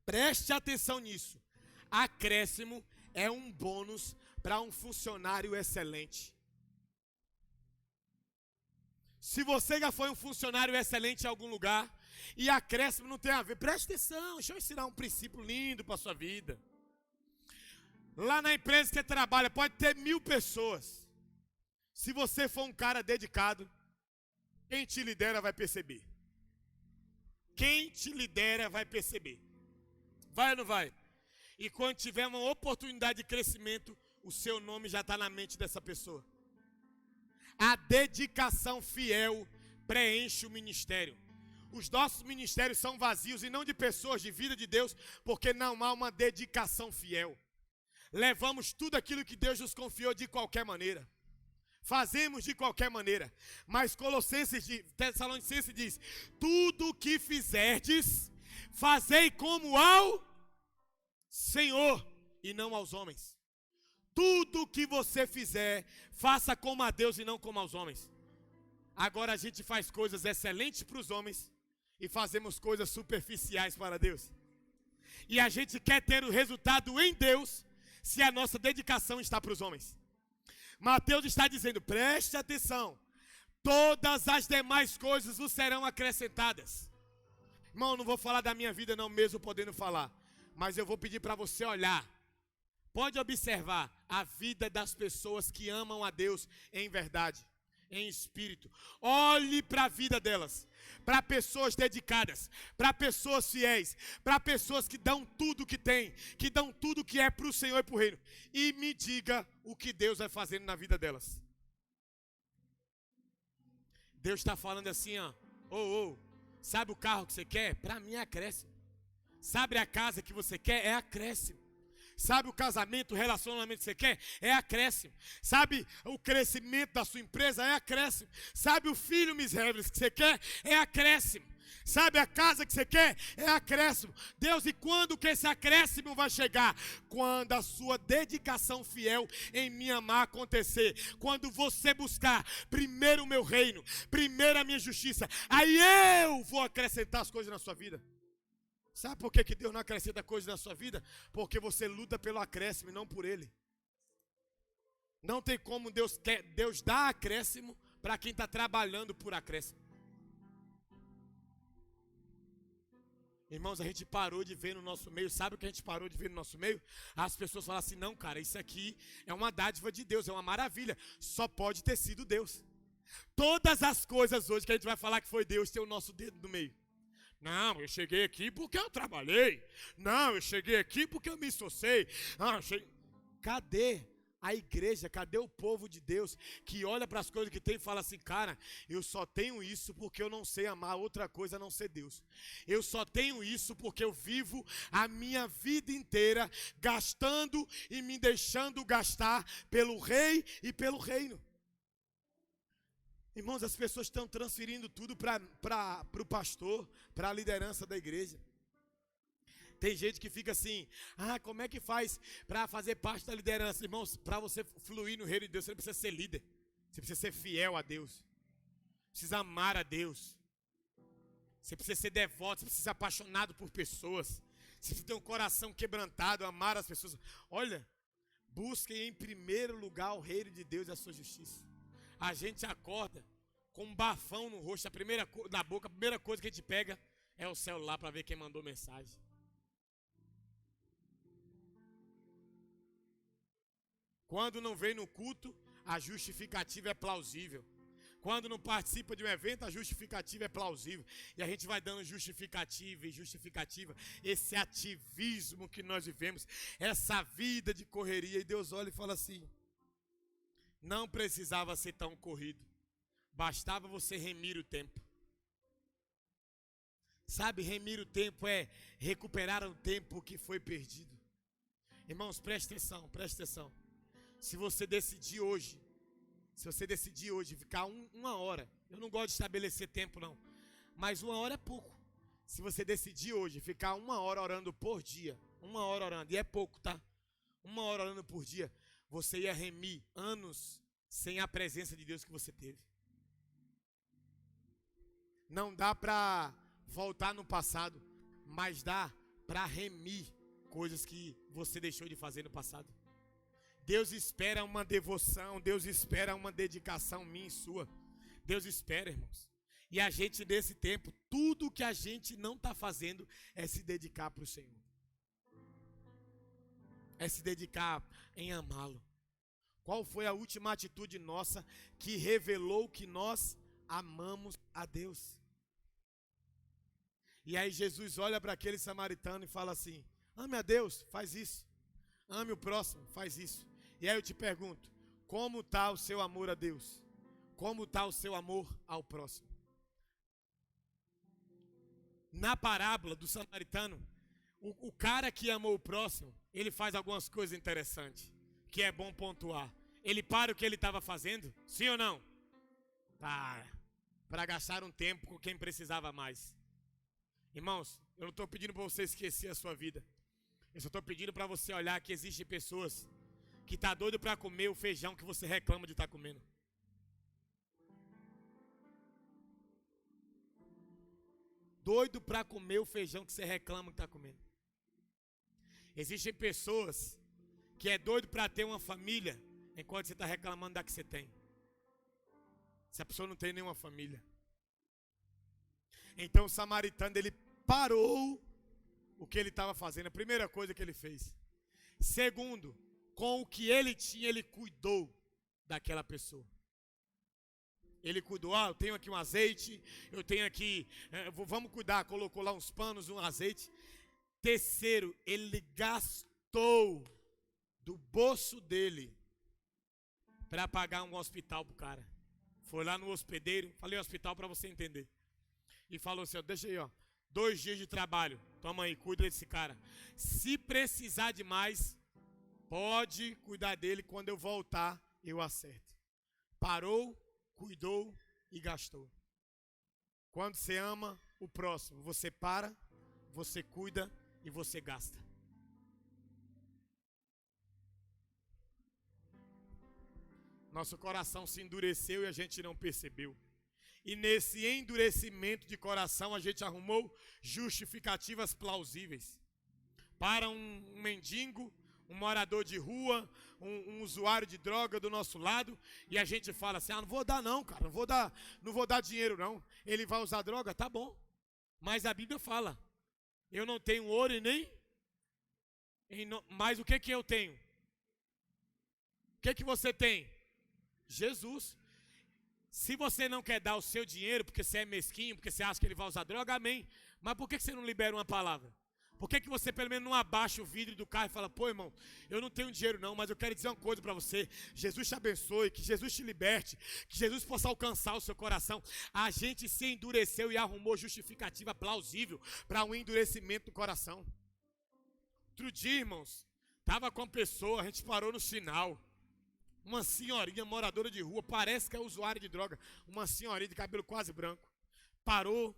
preste atenção nisso. Acréscimo é um bônus para um funcionário excelente. Se você já foi um funcionário excelente em algum lugar, e acréscimo não tem a ver, preste atenção, deixa eu ensinar um princípio lindo para a sua vida. Lá na empresa que você trabalha, pode ter 1000 pessoas. Se você for um cara dedicado, quem te lidera vai perceber. Quem te lidera vai perceber. Vai ou não vai? E quando tiver uma oportunidade de crescimento, o seu nome já está na mente dessa pessoa. A dedicação fiel preenche o ministério. Os nossos ministérios são vazios e não de pessoas, de vida de Deus, porque não há uma dedicação fiel. Levamos tudo aquilo que Deus nos confiou de qualquer maneira. Fazemos de qualquer maneira. Mas Tessalonicenses diz, tudo o que fizerdes, fazei como ao Senhor e não aos homens. Tudo o que você fizer, faça como a Deus e não como aos homens. Agora a gente faz coisas excelentes para os homens e fazemos coisas superficiais para Deus. E a gente quer ter o resultado em Deus, se a nossa dedicação está para os homens. Mateus está dizendo, preste atenção, todas as demais coisas vos serão acrescentadas. Irmão, não vou falar da minha vida não, mesmo podendo falar, mas eu vou pedir para você olhar. Pode observar a vida das pessoas que amam a Deus em verdade, em espírito. Olhe para a vida delas, para pessoas dedicadas, para pessoas fiéis, para pessoas que dão tudo que têm, que dão tudo que é para o Senhor e para o reino. E me diga o que Deus vai fazendo na vida delas. Deus está falando assim, ó, sabe o carro que você quer? Para mim é acréscimo. Sabe a casa que você quer? É acréscimo. Sabe o casamento, o relacionamento que você quer? É acréscimo. Sabe o crescimento da sua empresa? É acréscimo. Sabe o filho miserável que você quer? É acréscimo. Sabe a casa que você quer? É acréscimo. Deus, e quando que esse acréscimo vai chegar? Quando a sua dedicação fiel em me amar acontecer. Quando você buscar primeiro o meu reino, primeiro a minha justiça, aí eu vou acrescentar as coisas na sua vida. Sabe por que Deus não acrescenta coisas na sua vida? Porque você luta pelo acréscimo e não por ele. Não tem como Deus dá acréscimo para quem está trabalhando por acréscimo. Irmãos, a gente parou de ver no nosso meio. Sabe o que a gente parou de ver no nosso meio? As pessoas falam assim, não cara, isso aqui é uma dádiva de Deus, é uma maravilha. Só pode ter sido Deus. Todas as coisas hoje que a gente vai falar que foi Deus, tem o nosso dedo no meio. Não, eu cheguei aqui porque eu trabalhei. Não, eu cheguei aqui porque eu me esforcei. Cadê a igreja? Cadê o povo de Deus que olha para as coisas que tem e fala assim, cara, eu só tenho isso porque eu não sei amar outra coisa a não ser Deus. Eu só tenho isso porque eu vivo a minha vida inteira gastando e me deixando gastar pelo rei e pelo reino. Irmãos, as pessoas estão transferindo tudo para o pastor, para a liderança da igreja. Tem gente que fica assim, como é que faz para fazer parte da liderança? Irmãos, para você fluir no reino de Deus, você não precisa ser líder. Você precisa ser fiel a Deus. Precisa amar a Deus. Você precisa ser devoto, você precisa ser apaixonado por pessoas. Você precisa ter um coração quebrantado, amar as pessoas. Olha, busquem em primeiro lugar o reino de Deus e a sua justiça. A gente acorda com um bafão no rosto, na boca, a primeira coisa que a gente pega é o celular para ver quem mandou mensagem. Quando não vem no culto, a justificativa é plausível. Quando não participa de um evento, a justificativa é plausível. E a gente vai dando justificativa e justificativa. Esse ativismo que nós vivemos, essa vida de correria. E Deus olha e fala assim, não precisava ser tão corrido. Bastava você remir o tempo. Sabe, remir o tempo é recuperar o tempo que foi perdido. Irmãos, preste atenção. Se você decidir hoje ficar uma hora, eu não gosto de estabelecer tempo não, mas 1 hora é pouco. Se você decidir hoje ficar 1 hora orando por dia, 1 hora orando, e é pouco, tá? 1 hora orando por dia, você ia remir anos sem a presença de Deus que você teve. Não dá para voltar no passado, mas dá para remir coisas que você deixou de fazer no passado. Deus espera uma devoção, Deus espera uma dedicação minha e sua. Deus espera, irmãos. E a gente nesse tempo, tudo que a gente não está fazendo é se dedicar para o Senhor. É se dedicar em amá-lo. Qual foi a última atitude nossa que revelou que nós amamos a Deus? E aí Jesus olha para aquele samaritano e fala assim, ame a Deus, faz isso. Ame o próximo, faz isso. E aí eu te pergunto, como está o seu amor a Deus? Como está o seu amor ao próximo? Na parábola do samaritano, o cara que amou o próximo, ele faz algumas coisas interessantes, que é bom pontuar. Ele para o que ele estava fazendo, sim ou não? Para gastar um tempo com quem precisava mais. Irmãos, eu não estou pedindo para você esquecer a sua vida. Eu só estou pedindo para você olhar que existem pessoas que estão doido para comer o feijão que você reclama de estar comendo. Doido para comer o feijão que você reclama que está comendo. Existem pessoas que é doido para ter uma família enquanto você está reclamando da que você tem. Se a pessoa não tem nenhuma família. Então o samaritano, ele parou o que ele estava fazendo. A primeira coisa que ele fez. Segundo, com o que ele tinha, ele cuidou daquela pessoa. Ele cuidou, eu tenho aqui um azeite, eu tenho aqui, vamos cuidar, colocou lá uns panos, um azeite. Terceiro, ele gastou do bolso dele para pagar um hospital pro cara. Foi lá no hospedeiro, falei hospital para você entender. E falou assim, deixa aí, 2 dias de trabalho, toma aí, cuida desse cara. Se precisar de mais, pode cuidar dele, quando eu voltar, eu acerto. Parou, cuidou e gastou. Quando você ama o próximo, você para, você cuida e você gasta. Nosso coração se endureceu e a gente não percebeu. E nesse endurecimento de coração a gente arrumou justificativas plausíveis. Para um mendigo, um morador de rua, um usuário de droga do nosso lado, e a gente fala assim, não vou dar não, cara, não vou dar dinheiro não. Ele vai usar droga, tá bom. Mas a Bíblia fala, eu não tenho ouro e nem... Mas o que eu tenho? O que você tem? Jesus. Se você não quer dar o seu dinheiro porque você é mesquinho, porque você acha que ele vai usar droga, amém. Mas por que você não libera uma palavra? Por que você pelo menos não abaixa o vidro do carro e fala, pô irmão, eu não tenho dinheiro não, mas eu quero dizer uma coisa para você. Jesus te abençoe, que Jesus te liberte, que Jesus possa alcançar o seu coração. A gente se endureceu e arrumou justificativa plausível para um endurecimento do coração. Outro dia, irmãos, estava com uma pessoa, a gente parou no sinal. Uma senhorinha moradora de rua, parece que é usuária de droga. Uma senhorinha de cabelo quase branco. Parou.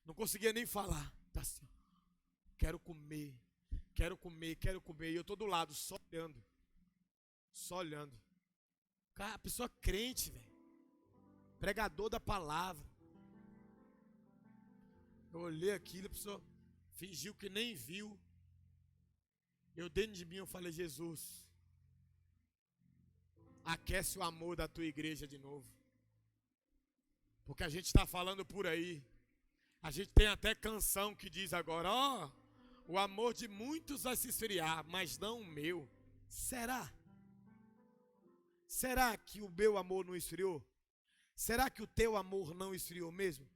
Não conseguia nem falar. Tá assim, quero comer, quero comer, quero comer. E eu tô do lado, só olhando. Só olhando. Cara, a pessoa crente, velho. Pregador da palavra. Eu olhei aquilo, a pessoa fingiu que nem viu. Eu dentro de mim, eu falei, Jesus, aquece o amor da tua igreja de novo. Porque a gente está falando por aí. A gente tem até canção que diz agora, o amor de muitos vai se esfriar, mas não o meu. Será? Será que o meu amor não esfriou? Será que o teu amor não esfriou mesmo?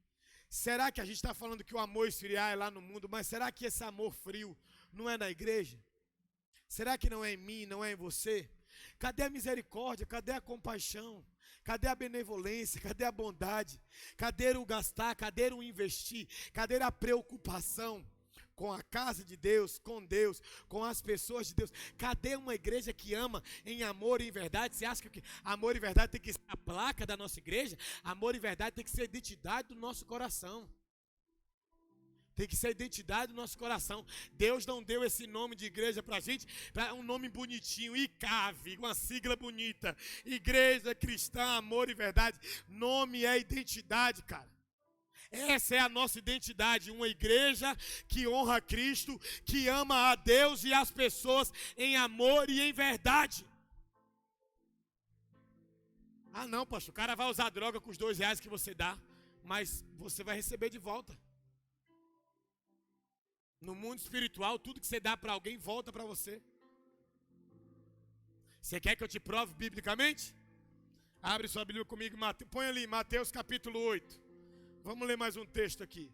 Será que a gente está falando que o amor esfriar é lá no mundo, mas será que esse amor frio não é na igreja? Será que não é em mim, não é em você? Cadê a misericórdia? Cadê a compaixão? Cadê a benevolência? Cadê a bondade? Cadê o gastar? Cadê o investir? Cadê a preocupação com a casa de Deus, com as pessoas de Deus? Cadê uma igreja que ama em amor e em verdade? Você acha que amor e verdade tem que ser a placa da nossa igreja? Amor e verdade tem que ser a identidade do nosso coração. Tem que ser a identidade do nosso coração. Deus não deu esse nome de igreja pra gente, para um nome bonitinho, ICAV, uma sigla bonita. Igreja Cristã, Amor e Verdade. Nome é identidade, cara. Essa é a nossa identidade, uma igreja que honra Cristo, que ama a Deus e as pessoas em amor e em verdade. Não, pastor, o cara vai usar droga com os R$2 que você dá, mas você vai receber de volta. No mundo espiritual, tudo que você dá para alguém volta para você. Você quer que eu te prove biblicamente? Abre sua Bíblia comigo, põe ali, Mateus capítulo 8. Vamos ler mais um texto aqui.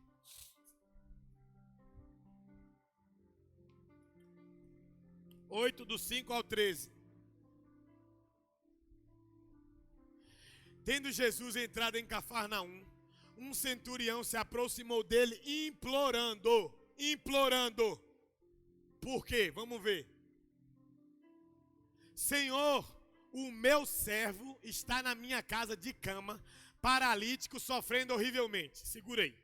Do 5 ao 13. Tendo Jesus entrado em Cafarnaum, um centurião se aproximou dele implorando. Por quê? Vamos ver. Senhor, o meu servo está na minha casa de cama, paralítico, sofrendo horrivelmente. Segura aí.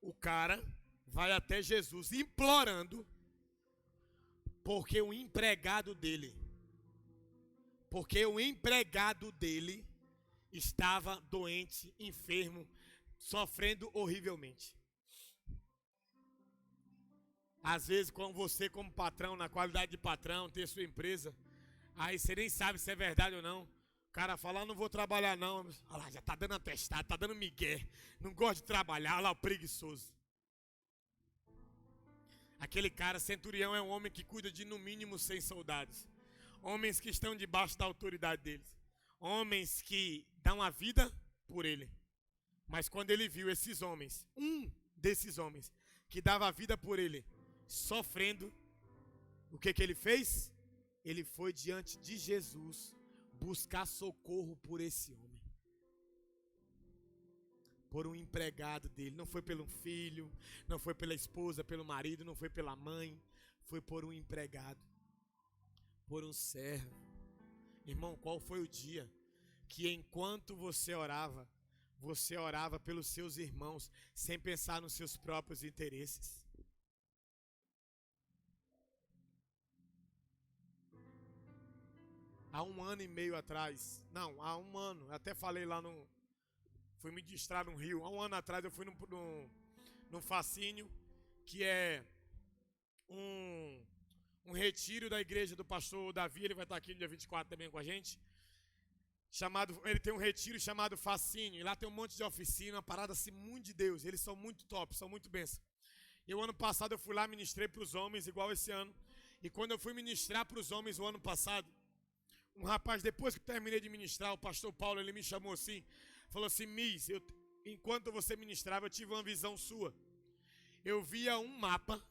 O cara vai até Jesus implorando, porque o empregado dele estava doente, enfermo, sofrendo horrivelmente. Às vezes, com você como patrão, na qualidade de patrão, ter sua empresa, aí você nem sabe se é verdade ou não. O cara fala, não vou trabalhar não. Olha lá, já tá dando atestado, tá dando migué. Não gosta de trabalhar, olha lá o preguiçoso. Aquele cara, centurião, é um homem que cuida de no mínimo 100 soldados. Homens que estão debaixo da autoridade deles. Homens que dão a vida por ele. Mas quando ele viu esses homens, um desses homens, que dava a vida por ele, sofrendo, o que ele fez? Ele foi diante de Jesus buscar socorro por esse homem. Por um empregado dele. Não foi pelo filho, não foi pela esposa, pelo marido, não foi pela mãe. Foi por um empregado. Por um servo. Irmão, qual foi o dia que enquanto você orava pelos seus irmãos, sem pensar nos seus próprios interesses? Há 1 ano e meio atrás, não, há 1 ano, eu até falei lá fui me distrar no Rio. Há 1 ano atrás eu fui num fascínio, que é um retiro da igreja do pastor Davi. Ele vai estar aqui no dia 24 também com a gente. Ele tem um retiro chamado Fascínio, e lá tem um monte de oficina, uma parada assim muito de Deus. Eles são muito top, são muito bênçãos. E o ano passado eu fui lá, ministrei para os homens, igual esse ano. E quando eu fui ministrar para os homens o ano passado, um rapaz, depois que terminei de ministrar, o pastor Paulo, ele me chamou assim, falou assim, Miss, enquanto você ministrava, eu tive uma visão sua. Eu via um mapa,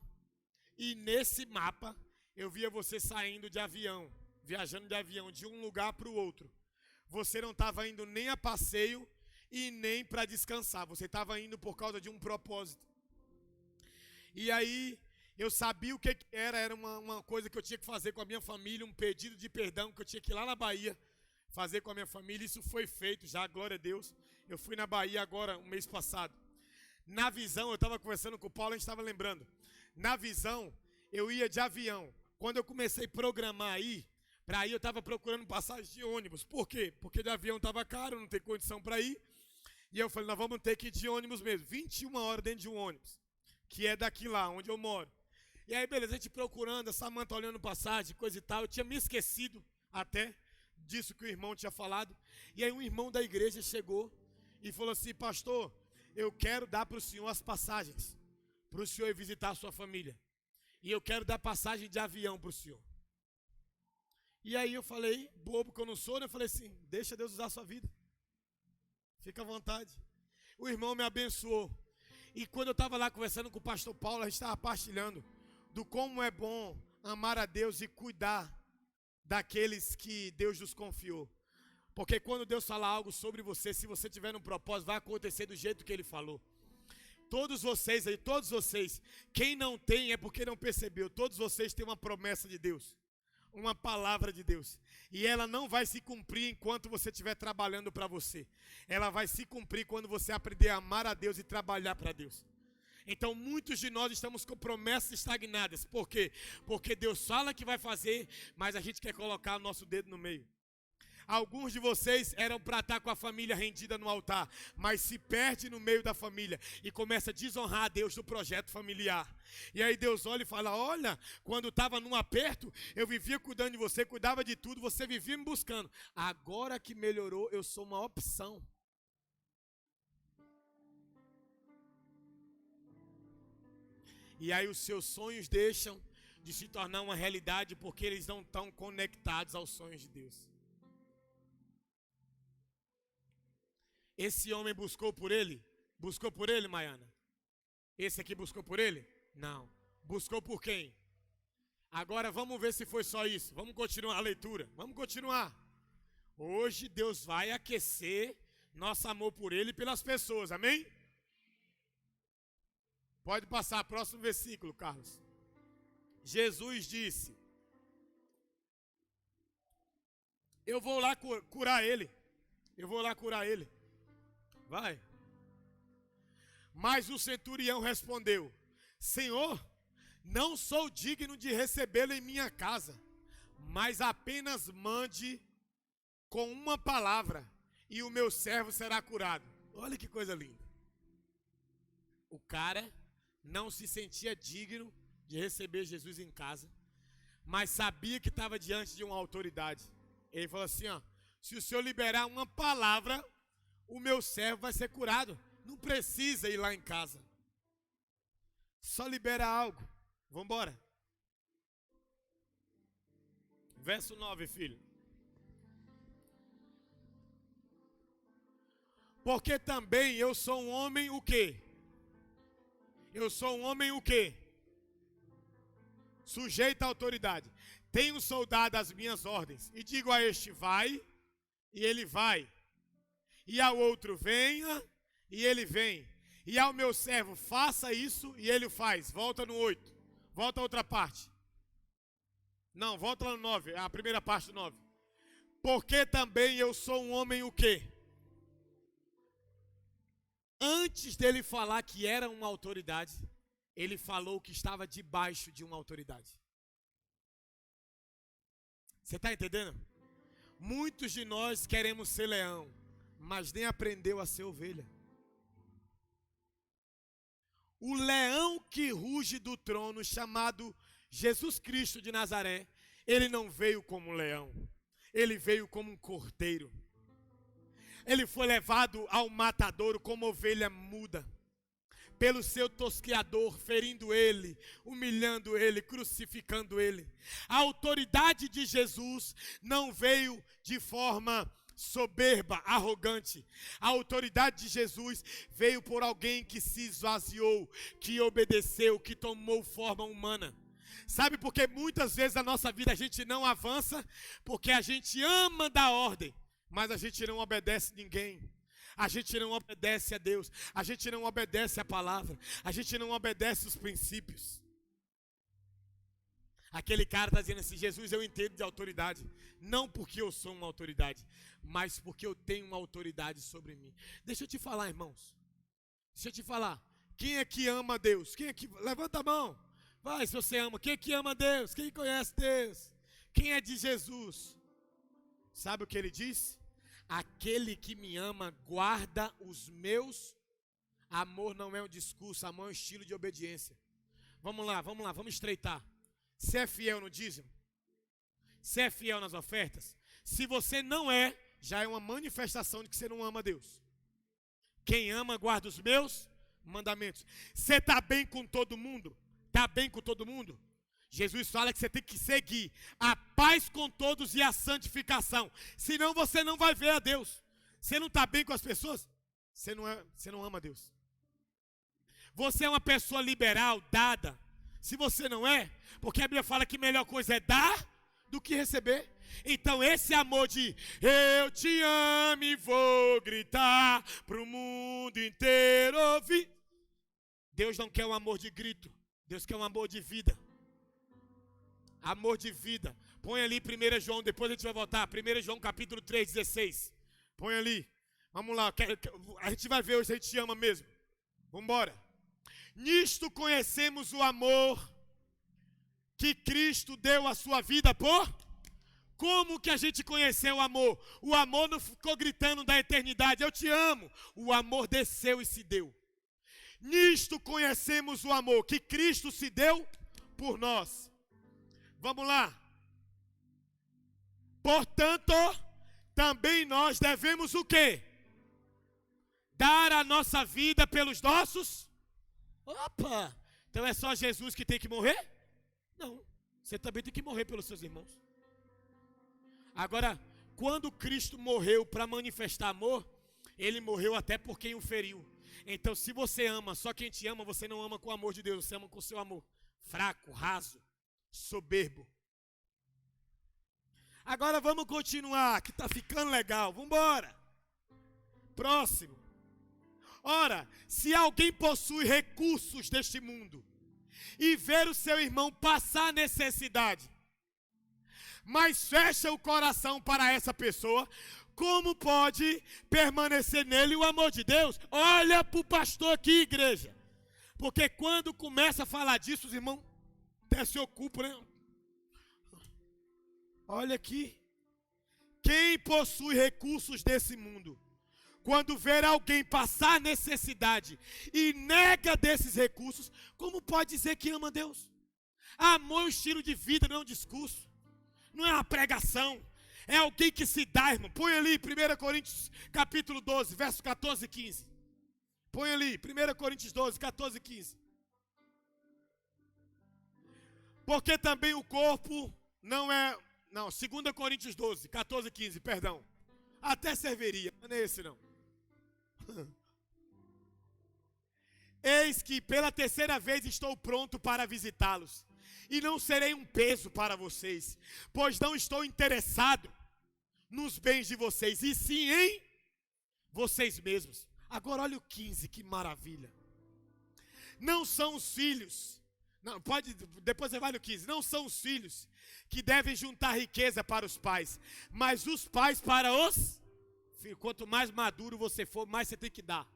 e nesse mapa, eu via você saindo de avião, viajando de avião, de um lugar para o outro. Você não estava indo nem a passeio e nem para descansar. Você estava indo por causa de um propósito. E aí, eu sabia o que era. Era uma coisa que eu tinha que fazer com a minha família, um pedido de perdão que eu tinha que ir lá na Bahia fazer com a minha família. Isso foi feito já, glória a Deus. Eu fui na Bahia agora, um mês passado. Na visão, eu estava conversando com o Paulo, a gente estava lembrando. Na visão, eu ia de avião. Quando eu comecei a programar aí, para ir, eu estava procurando passagem de ônibus. Por quê? Porque de avião estava caro, não tem condição para ir. E eu falei, nós vamos ter que ir de ônibus mesmo. 21 horas dentro de um ônibus, que é daqui lá, onde eu moro. E aí, beleza, a gente procurando, a Samanta olhando passagem, coisa e tal. Eu tinha me esquecido até disso que o irmão tinha falado. E aí um irmão da igreja chegou e falou assim, pastor, eu quero dar para o senhor as passagens, para o senhor ir visitar a sua família. E eu quero dar passagem de avião para o senhor. E aí eu falei, bobo que eu não sou, né? Eu falei assim, deixa Deus usar a sua vida. Fica à vontade. O irmão me abençoou. E quando eu estava lá conversando com o pastor Paulo, a gente estava partilhando do como é bom amar a Deus e cuidar daqueles que Deus nos confiou. Porque quando Deus falar algo sobre você, se você tiver um propósito, vai acontecer do jeito que Ele falou. Todos vocês aí, todos vocês, quem não tem é porque não percebeu. Todos vocês têm uma promessa de Deus. Uma palavra de Deus. E ela não vai se cumprir enquanto você estiver trabalhando para você. Ela vai se cumprir quando você aprender a amar a Deus e trabalhar para Deus. Então muitos de nós estamos com promessas estagnadas. Por quê? Porque Deus fala que vai fazer, mas a gente quer colocar o nosso dedo no meio. Alguns de vocês eram para estar com a família rendida no altar, mas se perde no meio da família e começa a desonrar a Deus do projeto familiar. E aí Deus olha e fala, olha, quando estava num aperto, eu vivia cuidando de você, cuidava de tudo, você vivia me buscando. Agora que melhorou, eu sou uma opção. E aí os seus sonhos deixam de se tornar uma realidade porque eles não estão conectados aos sonhos de Deus. Esse homem buscou por ele? Buscou por ele, Maiana? Esse aqui buscou por ele? Não. Buscou por quem? Agora vamos ver se foi só isso. Vamos continuar a leitura. Vamos continuar. Hoje Deus vai aquecer nosso amor por ele e pelas pessoas. Amém? Pode passar, próximo versículo, Carlos. Jesus disse, eu vou lá curar ele. Eu vou lá curar ele. Vai. Mas o centurião respondeu, Senhor, não sou digno de recebê-lo em minha casa, mas apenas mande com uma palavra e o meu servo será curado. Olha que coisa linda. O cara não se sentia digno de receber Jesus em casa, mas sabia que estava diante de uma autoridade. Ele falou assim, ó, se o senhor liberar uma palavra, o meu servo vai ser curado. Não precisa ir lá em casa. Só libera algo. Vamos embora. Verso 9, filho. Porque também eu sou um homem o quê? Eu sou um homem o quê? Sujeito à autoridade. Tenho um soldado às minhas ordens. E digo a este, vai, e ele vai. E ao outro, venha, e ele vem. E ao meu servo, faça isso, e ele faz. Volta no 8. Volta a outra parte. Não, volta lá no 9. A primeira parte do 9. Porque também eu sou um homem o quê? Antes dele falar que era uma autoridade, ele falou que estava debaixo de uma autoridade. Você está entendendo? Muitos de nós queremos ser leão, mas nem aprendeu a ser ovelha. O leão que ruge do trono, chamado Jesus Cristo de Nazaré, ele não veio como um leão, ele veio como um cordeiro. Ele foi levado ao matadouro como ovelha muda, pelo seu tosqueador, ferindo ele, humilhando ele, crucificando ele. A autoridade de Jesus não veio de forma soberba, arrogante. A autoridade de Jesus veio por alguém que se esvaziou, que obedeceu, que tomou forma humana. Sabe por que muitas vezes na nossa vida a gente não avança? Porque a gente ama dar ordem, mas a gente não obedece ninguém. A gente não obedece a Deus. A gente não obedece a palavra. A gente não obedece os princípios. Aquele cara está dizendo assim, Jesus, eu entendo de autoridade. Não porque eu sou uma autoridade, mas porque eu tenho uma autoridade sobre mim. Deixa eu te falar, irmãos. Deixa eu te falar. Quem é que ama Deus? Quem é que... Levanta a mão. Vai, se você ama. Quem é que ama Deus? Quem conhece Deus? Quem é de Jesus? Sabe o que ele diz? Aquele que me ama guarda os meus. Amor não é um discurso, amor é um estilo de obediência. Vamos lá, vamos estreitar. Você é fiel no dízimo? Você é fiel nas ofertas? Se você não é, já é uma manifestação de que você não ama Deus. Quem ama guarda os meus mandamentos. Você está bem com todo mundo? Está bem com todo mundo? Jesus fala que você tem que seguir a paz com todos e a santificação. Senão você não vai ver a Deus. Você não está bem com as pessoas? Você não ama Deus. Você é uma pessoa liberal, dada. Se você não é, porque a Bíblia fala que a melhor coisa é dar do que receber. Então esse amor de eu te amo e vou gritar para o mundo inteiro ouvir. Deus não quer um amor de grito. Deus quer um amor de vida. Amor de vida. Põe ali 1 João, depois a gente vai voltar. 1 João capítulo 3, 16. Põe ali. Vamos lá. A gente vai ver hoje se a gente ama mesmo. Vamos embora. Nisto conhecemos o amor que Cristo deu a sua vida por... Como que a gente conheceu o amor? O amor não ficou gritando da eternidade, eu te amo. O amor desceu e se deu. Nisto conhecemos o amor que Cristo se deu por nós. Vamos lá. Portanto, também nós devemos o quê? Dar a nossa vida pelos nossos... Opa! Então é só Jesus que tem que morrer? Não. Você também tem que morrer pelos seus irmãos. Agora, quando Cristo morreu para manifestar amor, Ele morreu até por quem o feriu. Então, se você ama só quem te ama, você não ama com o amor de Deus, você ama com o seu amor. Fraco, raso, soberbo. Agora vamos continuar, que está ficando legal. Vamos embora. Próximo. Ora, se alguém possui recursos deste mundo e ver o seu irmão passar necessidade, mas fecha o coração para essa pessoa, como pode permanecer nele o amor de Deus? Olha para o pastor aqui, igreja. Porque quando começa a falar disso, os irmãos até se ocupam, né? Olha aqui. Quem possui recursos desse mundo, quando ver alguém passar necessidade e nega desses recursos, como pode dizer que ama Deus? Amor é um estilo de vida, não é um discurso. Não é uma pregação. É alguém que se dá, irmão. Põe ali 1 Coríntios capítulo 12, verso 14 e 15. Põe ali, 1 Coríntios 12, 14 e 15. Porque também o corpo não é... Não, 2 Coríntios 12, 14 e 15, perdão. Até serviria, mas não é esse não. Eis que pela terceira vez estou pronto para visitá-los. E não serei um peso para vocês, pois não estou interessado nos bens de vocês, e sim em vocês mesmos. Agora olha o 15, que maravilha. Não são os filhos, não, depois você vai no 15. Não são os filhos que devem juntar riqueza para os pais, mas os pais para os filhos. Quanto mais maduro você for, mais você tem que dar.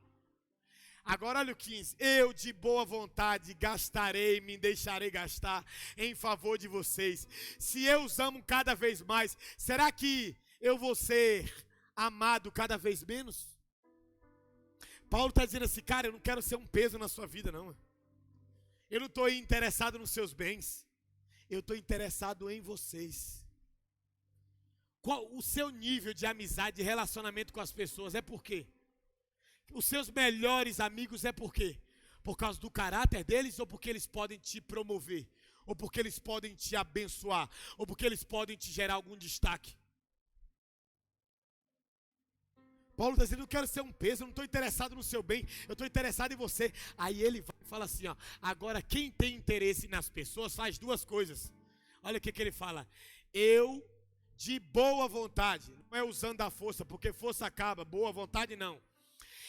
Agora olha o 15. Eu de boa vontade gastarei, me deixarei gastar em favor de vocês. Se eu os amo cada vez mais, será que eu vou ser amado cada vez menos? Paulo está dizendo assim, cara, eu não quero ser um peso na sua vida não. Eu não estou interessado nos seus bens. Eu estou interessado em vocês. Qual o seu nível de amizade, de relacionamento com as pessoas? É por quê? Os seus melhores amigos é por quê? Por causa do caráter deles, ou porque eles podem te promover? Ou porque eles podem te abençoar? Ou porque eles podem te gerar algum destaque? Paulo está dizendo, eu quero ser um peso, eu não estou interessado no seu bem, eu estou interessado em você. Aí ele vai e fala assim, ó, agora quem tem interesse nas pessoas faz duas coisas. Olha o que ele fala, eu de boa vontade, não é usando a força, porque força acaba, boa vontade não.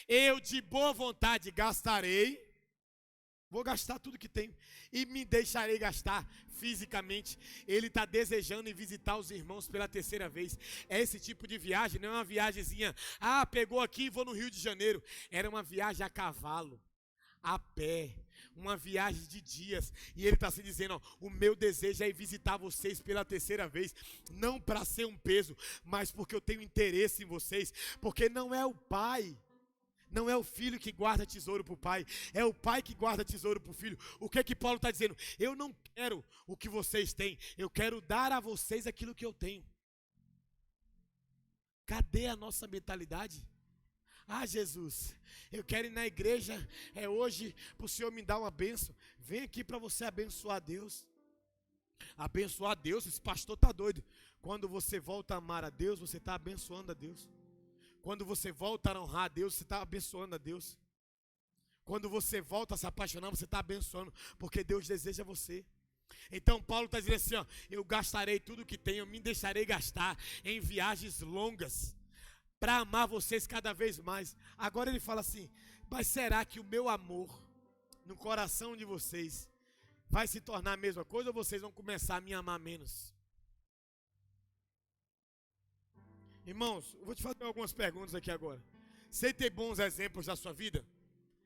Eu de boa vontade gastarei, vou gastar tudo que tenho, e me deixarei gastar fisicamente. Ele está desejando ir visitar os irmãos pela terceira vez. É esse tipo de viagem, não é uma viagemzinha, pegou aqui e vou no Rio de Janeiro. Era uma viagem a cavalo, a pé, uma viagem de dias. E ele está se dizendo, ó, o meu desejo é ir visitar vocês pela terceira vez, não para ser um peso, mas porque eu tenho interesse em vocês, porque não é o pai, não é o filho que guarda tesouro para o pai, é o pai que guarda tesouro para o filho. O que é que Paulo está dizendo? Eu não quero o que vocês têm, eu quero dar a vocês aquilo que eu tenho. Cadê a nossa mentalidade? Jesus, eu quero ir na igreja, hoje, para o Senhor me dar uma bênção. Vem aqui para você abençoar Deus. Abençoar Deus, esse pastor está doido. Quando você volta a amar a Deus, você está abençoando a Deus. Quando você volta a honrar a Deus, você está abençoando a Deus. Quando você volta a se apaixonar, você está abençoando, porque Deus deseja você. Então Paulo está dizendo assim, ó, eu gastarei tudo que tenho, eu me deixarei gastar em viagens longas, para amar vocês cada vez mais. Agora ele fala assim, mas será que o meu amor no coração de vocês vai se tornar a mesma coisa, ou vocês vão começar a me amar menos? Irmãos, eu vou te fazer algumas perguntas aqui agora. Você tem bons exemplos da sua vida?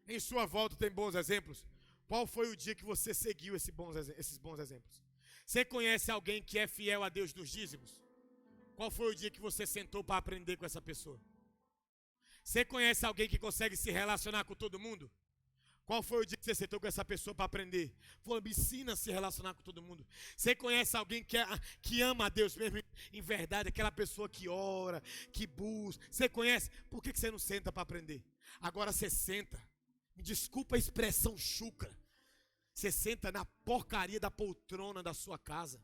Em sua volta tem bons exemplos? Qual foi o dia que você seguiu esses bons exemplos? Você conhece alguém que é fiel a Deus dos dízimos? Qual foi o dia que você sentou para aprender com essa pessoa? Você conhece alguém que consegue se relacionar com todo mundo? Qual foi o dia que você sentou com essa pessoa para aprender? Falou, me ensina a se relacionar com todo mundo. Você conhece alguém que ama a Deus mesmo, em verdade, aquela pessoa que ora, que busca. Você conhece? Por que você não senta para aprender? Agora você senta, me desculpa a expressão chucra, você senta na porcaria da poltrona da sua casa,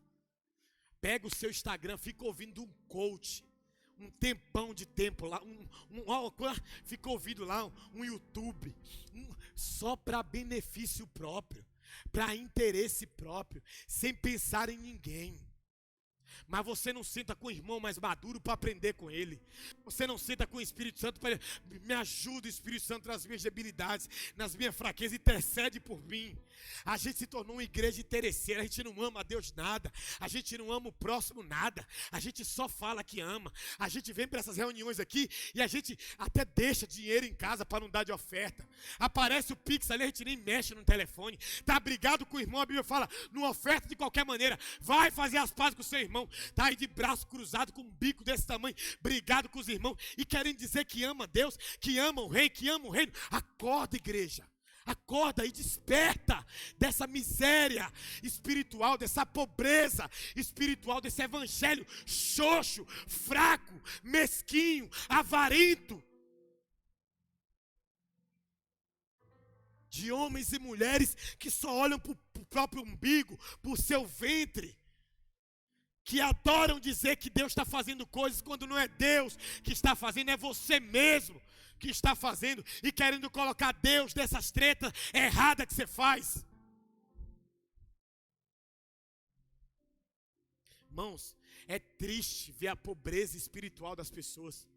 pega o seu Instagram, fica ouvindo um coach, um tempão de tempo lá, fica ouvindo lá um YouTube, só para benefício próprio, para interesse próprio, sem pensar em ninguém. Mas você não senta com o irmão mais maduro para aprender com ele. Você não senta com o Espírito Santo para me ajuda, Espírito Santo, nas minhas debilidades, nas minhas fraquezas, intercede por mim. A gente se tornou uma igreja interesseira, a gente não ama a Deus nada, a gente não ama o próximo nada, a gente só fala que ama. A gente vem para essas reuniões aqui e a gente até deixa dinheiro em casa para não dar de oferta. Aparece o Pix ali, a gente nem mexe no telefone. Tá brigado com o irmão, a Bíblia fala, não oferta de qualquer maneira, vai fazer as pazes com o seu irmão. Está aí de braço cruzado com um bico desse tamanho, brigado com os irmãos e querendo dizer que ama Deus, que ama o rei, que ama o reino. Acorda, igreja, Acorda e desperta dessa miséria espiritual, dessa pobreza espiritual, desse evangelho xoxo, fraco, mesquinho, avarento. De homens e mulheres que só olham para o próprio umbigo, para o seu ventre. Que adoram dizer que Deus está fazendo coisas quando não é Deus que está fazendo, é você mesmo que está fazendo e querendo colocar Deus nessas tretas erradas que você faz. Irmãos, é triste ver a pobreza espiritual das pessoas.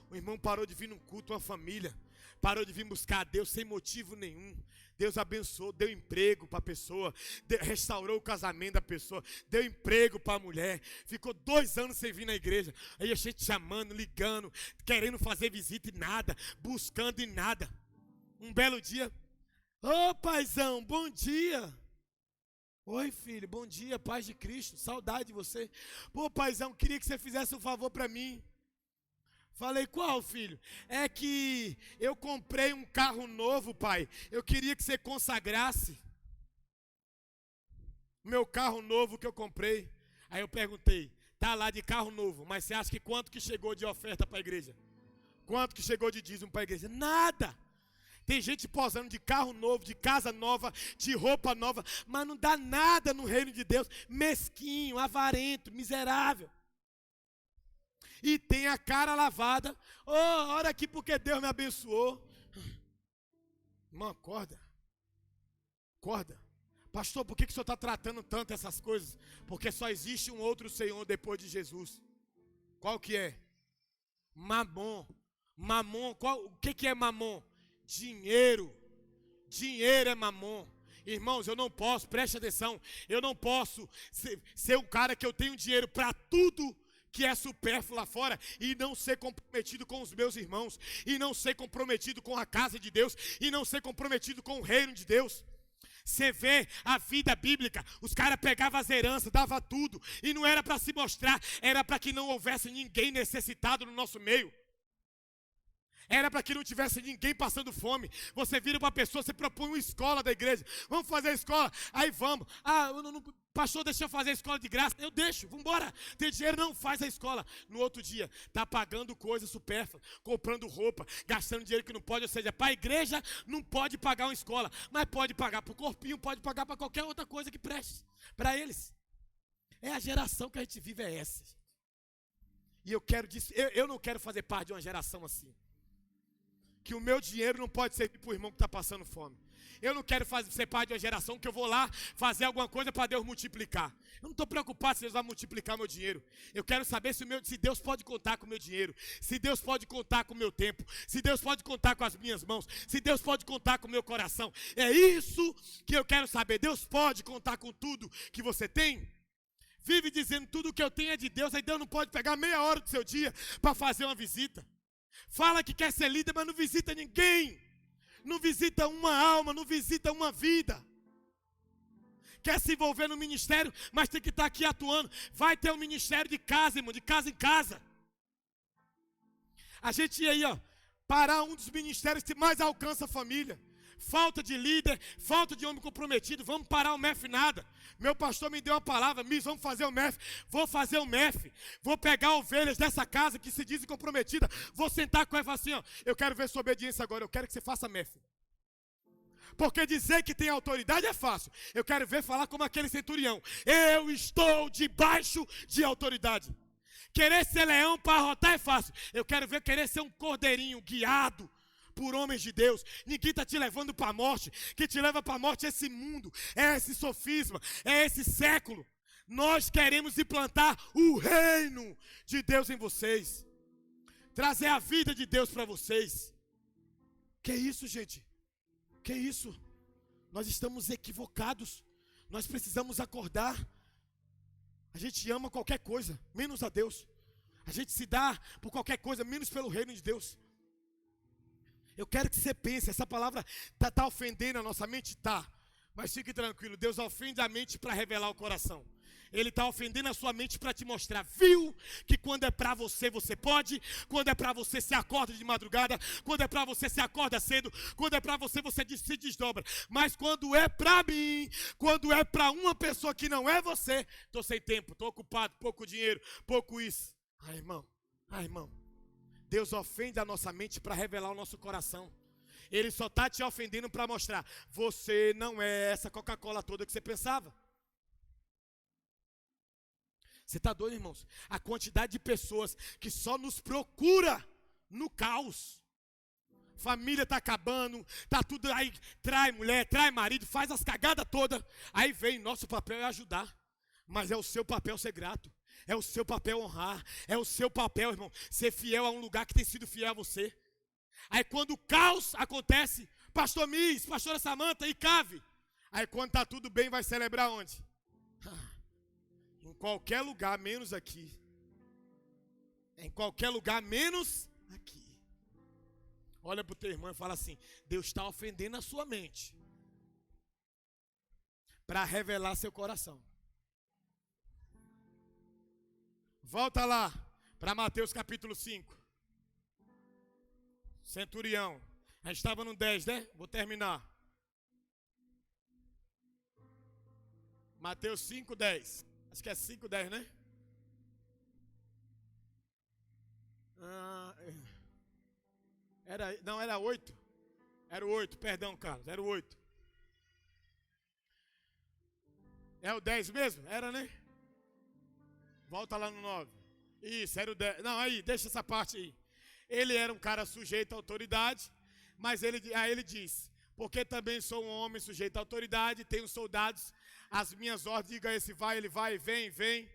O irmão parou de vir num culto, uma família, parou de vir buscar a Deus sem motivo nenhum. Deus abençoou, deu emprego para a pessoa, restaurou o casamento da pessoa, deu emprego para a mulher, ficou 2 anos sem vir na igreja, aí a gente chamando, ligando, querendo fazer visita e nada, buscando e nada. Um belo dia, ô paizão, bom dia. Oi filho, bom dia, paz de Cristo, saudade de você. Pô paizão, queria que você fizesse um favor para mim. Falei, qual filho? É que eu comprei um carro novo, pai. Eu queria que você consagrasse meu carro novo que eu comprei. Aí eu perguntei, tá lá de carro novo, mas você acha que quanto que chegou de oferta para a igreja? Quanto que chegou de dízimo para a igreja? Nada. Tem gente posando de carro novo, de casa nova, de roupa nova, mas não dá nada no reino de Deus. Mesquinho, avarento, miserável. E tem a cara lavada. Oh, ora aqui porque Deus me abençoou. Irmão, acorda. Acorda. Pastor, por que o senhor está tratando tanto essas coisas? Porque só existe um outro Senhor depois de Jesus. Qual que é? Mamon. Mamon, o que é mamon? Dinheiro. Dinheiro é mamon. Irmãos, eu não posso, preste atenção, eu não posso ser um cara que eu tenho dinheiro para tudo que é supérfluo lá fora, e não ser comprometido com os meus irmãos, e não ser comprometido com a casa de Deus, e não ser comprometido com o reino de Deus. Você vê a vida bíblica, os caras pegavam as heranças, davam tudo, e não era para se mostrar, era para que não houvesse ninguém necessitado no nosso meio. Era para que não tivesse ninguém passando fome. Você vira para a pessoa, você propõe uma escola da igreja. Vamos fazer a escola? Aí vamos. Pastor, deixa eu fazer a escola de graça. Eu deixo, vamos embora. Tem dinheiro, não faz a escola. No outro dia, está pagando coisa supérflua, comprando roupa, gastando dinheiro que não pode. Ou seja, para a igreja não pode pagar uma escola, mas pode pagar para o corpinho, pode pagar para qualquer outra coisa que preste para eles. É a geração que a gente vive, é essa. E eu não quero fazer parte de uma geração assim. Que o meu dinheiro não pode servir para o irmão que está passando fome. Eu não quero ser parte de uma geração que eu vou lá fazer alguma coisa para Deus multiplicar. Eu não estou preocupado se Deus vai multiplicar meu dinheiro. Eu quero saber se Deus pode contar com o meu dinheiro, se Deus pode contar com o meu tempo, se Deus pode contar com as minhas mãos, se Deus pode contar com o meu coração. É isso que eu quero saber. Deus pode contar com tudo que você tem? Vive dizendo tudo que eu tenho é de Deus, aí Deus não pode pegar meia hora do seu dia para fazer uma visita. Fala que quer ser líder, mas não visita ninguém. Não visita uma alma, não visita uma vida. Quer se envolver no ministério, mas tem que estar aqui atuando. Vai ter um ministério de casa, irmão, de casa em casa. A gente ia aí, parar um dos ministérios que mais alcança a família. Falta de líder, falta de homem comprometido. Vamos parar o MEF nada. Meu pastor me deu uma palavra, vamos fazer o MEF. Vou fazer o MEF. Vou pegar ovelhas dessa casa que se dizem comprometidas. Vou sentar com ela e falar assim, eu quero ver sua obediência agora. Eu quero que você faça MEF. Porque dizer que tem autoridade é fácil. Eu quero ver falar como aquele centurião. Eu estou debaixo de autoridade. Querer ser leão para arrotar é fácil. Eu quero ver querer ser um cordeirinho guiado por homens de Deus. Ninguém está te levando para a morte. Quem te leva para a morte é esse mundo, é esse sofisma, é esse século. Nós queremos implantar o reino de Deus em vocês, trazer a vida de Deus para vocês. Que isso, gente? Que isso? Nós estamos equivocados. Nós precisamos acordar. A gente ama qualquer coisa, menos a Deus. A gente se dá por qualquer coisa, menos pelo reino de Deus. Eu quero que você pense, essa palavra está ofendendo a nossa mente? Tá. Mas fique tranquilo, Deus ofende a mente para revelar o coração. Ele está ofendendo a sua mente para te mostrar, viu? Que quando é para você, você pode. Quando é para você, se acorda de madrugada. Quando é para você, se acorda cedo. Quando é para você, você se desdobra. Mas quando é para mim, quando é para uma pessoa que não é você, estou sem tempo, estou ocupado, pouco dinheiro, pouco isso. Irmão. Deus ofende a nossa mente para revelar o nosso coração. Ele só está te ofendendo para mostrar, você não é essa Coca-Cola toda que você pensava. Você está doido, irmãos? A quantidade de pessoas que só nos procura no caos. Família está acabando, está tudo aí, trai mulher, trai marido, faz as cagadas todas. Aí vem, nosso papel é ajudar. Mas é o seu papel ser grato. É o seu papel honrar. É o seu papel, irmão, ser fiel a um lugar que tem sido fiel a você. Aí quando o caos acontece, pastor Miss, pastora Samanta e Cave. Aí quando está tudo bem, vai celebrar onde? Em qualquer lugar, menos aqui. Em qualquer lugar, menos aqui. Olha para o teu irmão e fala assim, Deus está ofendendo a sua mente para revelar seu coração. Volta lá para Mateus capítulo 5. Centurião. A gente estava no 10, né? Vou terminar. Mateus 5, 10. Acho que é 5, 10, né? Era 8. Era o 8, perdão, Carlos. Era o 8. É o 10 mesmo? Era, né? Volta lá no 9. Isso, era o 10. Não, aí, deixa essa parte aí. Ele era um cara sujeito à autoridade, mas aí ele diz, porque também sou um homem sujeito à autoridade, tenho soldados, as minhas ordens, diga a esse vai, ele vai, vem,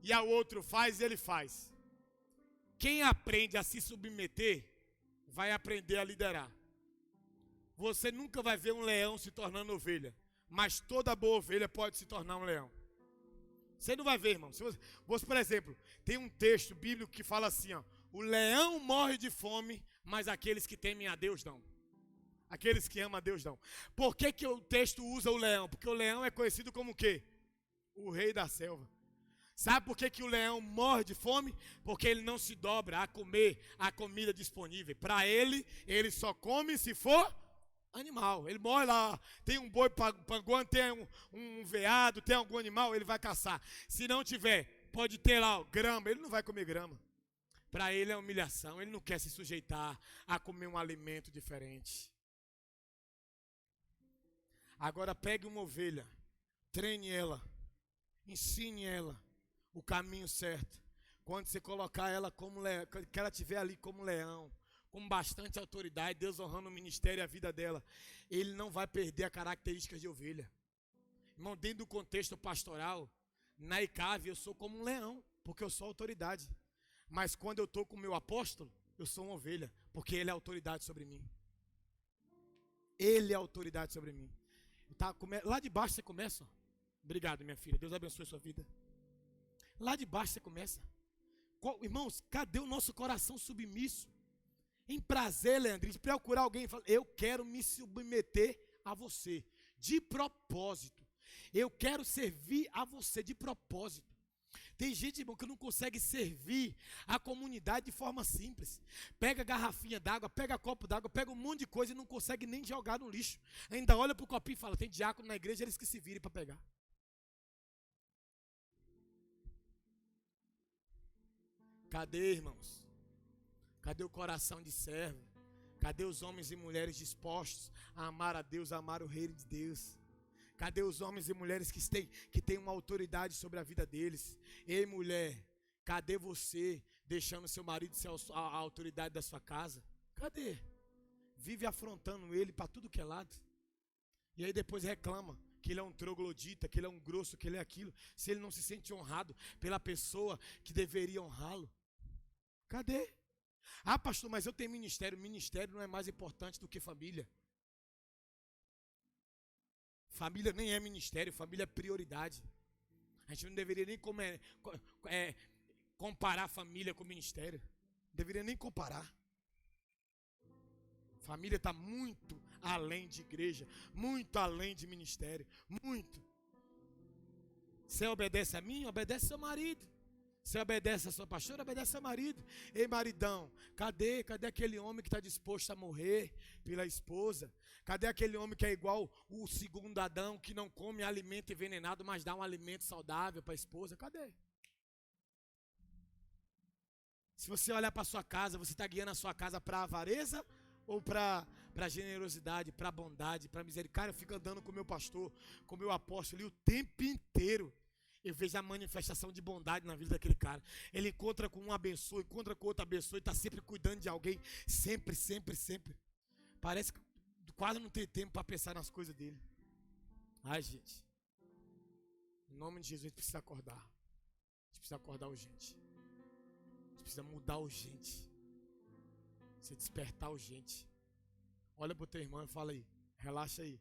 e ao outro faz, ele faz. Quem aprende a se submeter, vai aprender a liderar. Você nunca vai ver um leão se tornando ovelha, mas toda boa ovelha pode se tornar um leão. Você não vai ver, irmão. Você, por exemplo, tem um texto bíblico que fala assim, ó, o leão morre de fome, mas aqueles que temem a Deus não. Aqueles que amam a Deus não. Por que o texto usa o leão? Porque o leão é conhecido como o quê? O rei da selva. Sabe por que o leão morre de fome? Porque ele não se dobra a comer a comida disponível. Para ele só come se for animal. Ele morre lá, tem um boi panguando, tem um veado, tem algum animal, ele vai caçar. Se não tiver, pode ter lá grama, ele não vai comer grama. Para ele é humilhação, ele não quer se sujeitar a comer um alimento diferente. Agora pegue uma ovelha, treine ela, ensine ela o caminho certo. Quando você colocar ela como leão, que ela estiver ali como leão, com bastante autoridade, Deus honrando o ministério e a vida dela, ele não vai perder a característica de ovelha. Irmão, dentro do contexto pastoral, na ICAV eu sou como um leão, porque eu sou autoridade. Mas quando eu estou com o meu apóstolo, eu sou uma ovelha, porque ele é autoridade sobre mim. Ele é autoridade sobre mim. Tá, lá de baixo você começa. Ó. Obrigado, minha filha. Deus abençoe a sua vida. Lá de baixo você começa. Irmãos, cadê o nosso coração submisso? Em prazer, Leandro, de procurar alguém e falar, eu quero me submeter a você, de propósito. Eu quero servir a você de propósito. Tem gente, irmão, que não consegue servir a comunidade de forma simples. Pega garrafinha d'água, pega copo d'água, pega um monte de coisa e não consegue nem jogar no lixo. Ainda olha para o copinho e fala, tem diácono na igreja, eles que se virem para pegar. Cadê, irmãos? Cadê o coração de servo? Cadê os homens e mulheres dispostos a amar a Deus, a amar o reino de Deus? Cadê os homens e mulheres que têm uma autoridade sobre a vida deles? Ei, mulher, cadê você deixando seu marido ser a autoridade da sua casa? Cadê? Vive afrontando ele para tudo que é lado. E aí depois reclama que ele é um troglodita, que ele é um grosso, que ele é aquilo. Se ele não se sente honrado pela pessoa que deveria honrá-lo. Cadê? Ah, pastor, mas eu tenho ministério. Ministério não é mais importante do que família. Família nem é ministério, família é prioridade. A gente não deveria nem comparar família com ministério. Não deveria nem comparar. Família está muito além de igreja, muito além de ministério, muito. Você obedece a mim, obedece ao seu marido. Você obedece a sua pastora, obedece ao marido. Ei, maridão, cadê aquele homem que está disposto a morrer pela esposa? Cadê aquele homem que é igual o segundo Adão, que não come alimento envenenado, mas dá um alimento saudável para a esposa? Cadê? Se você olhar para a sua casa, você está guiando a sua casa para a avareza ou para a generosidade, para a bondade, para a misericórdia? Eu fico andando com o meu pastor, com o meu apóstolo, e o tempo inteiro eu vejo a manifestação de bondade na vida daquele cara. Ele encontra com um abençoe, encontra com outro abençoe, está sempre cuidando de alguém, sempre, sempre, sempre. Parece que quase não tem tempo para pensar nas coisas dele. Ai, gente, em nome de Jesus, a gente precisa acordar. A gente precisa acordar urgente. A gente precisa mudar urgente. Se despertar urgente. Olha para o teu irmão e fala aí, relaxa aí.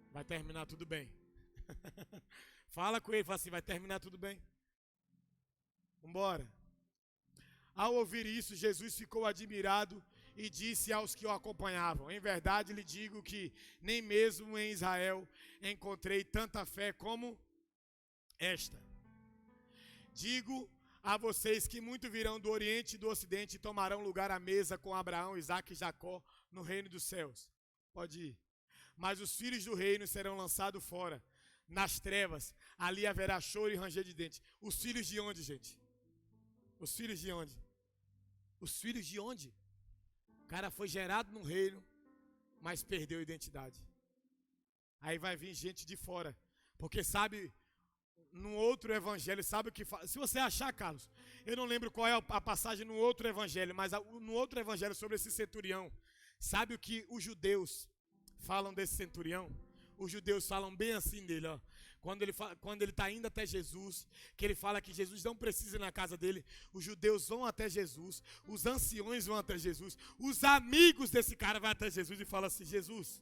Vai terminar tudo bem. Fala com ele, fala assim, vai terminar tudo bem. Vambora. Ao ouvir isso, Jesus ficou admirado e disse aos que o acompanhavam: em verdade lhe digo que nem mesmo em Israel encontrei tanta fé como esta. Digo a vocês que muito virão do Oriente e do Ocidente e tomarão lugar à mesa com Abraão, Isaque e Jacó no reino dos céus. Pode ir. Mas os filhos do reino serão lançados fora, nas trevas, ali haverá choro e ranger de dentes. Os filhos de onde, gente? Os filhos de onde? Os filhos de onde? O cara foi gerado no reino, mas perdeu a identidade. Aí vai vir gente de fora, porque sabe, no outro evangelho, sabe o que fala? Se você achar, Carlos, eu não lembro qual é a passagem no outro evangelho, mas no outro evangelho sobre esse centurião, sabe o que os judeus falam desse centurião? Os judeus falam bem assim dele, ó. Quando ele está indo até Jesus, que ele fala que Jesus não precisa ir na casa dele, os judeus vão até Jesus, os anciões vão até Jesus, os amigos desse cara vão até Jesus e falam assim: Jesus,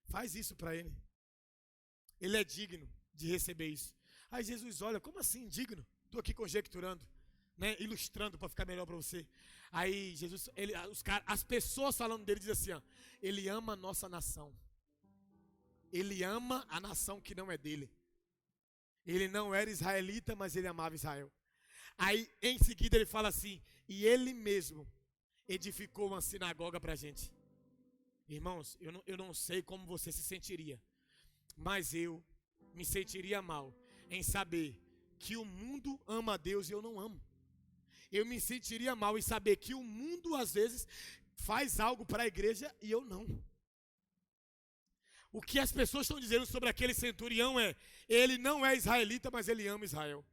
faz isso para ele. Ele é digno de receber isso. Aí Jesus olha, como assim digno? Estou aqui conjecturando, né, ilustrando para ficar melhor para você. Aí Jesus, as pessoas falando dele dizem assim, ó, ele ama a nossa nação. Ele ama a nação que não é dele. Ele não era israelita, mas ele amava Israel. Aí, em seguida, ele fala assim, e ele mesmo edificou uma sinagoga para a gente. Irmãos, eu não sei como você se sentiria, mas eu me sentiria mal em saber que o mundo ama a Deus e eu não amo. Eu me sentiria mal em saber que o mundo, às vezes, faz algo para a igreja e eu não. O que as pessoas estão dizendo sobre aquele centurião é: ele não é israelita, mas ele ama Israel.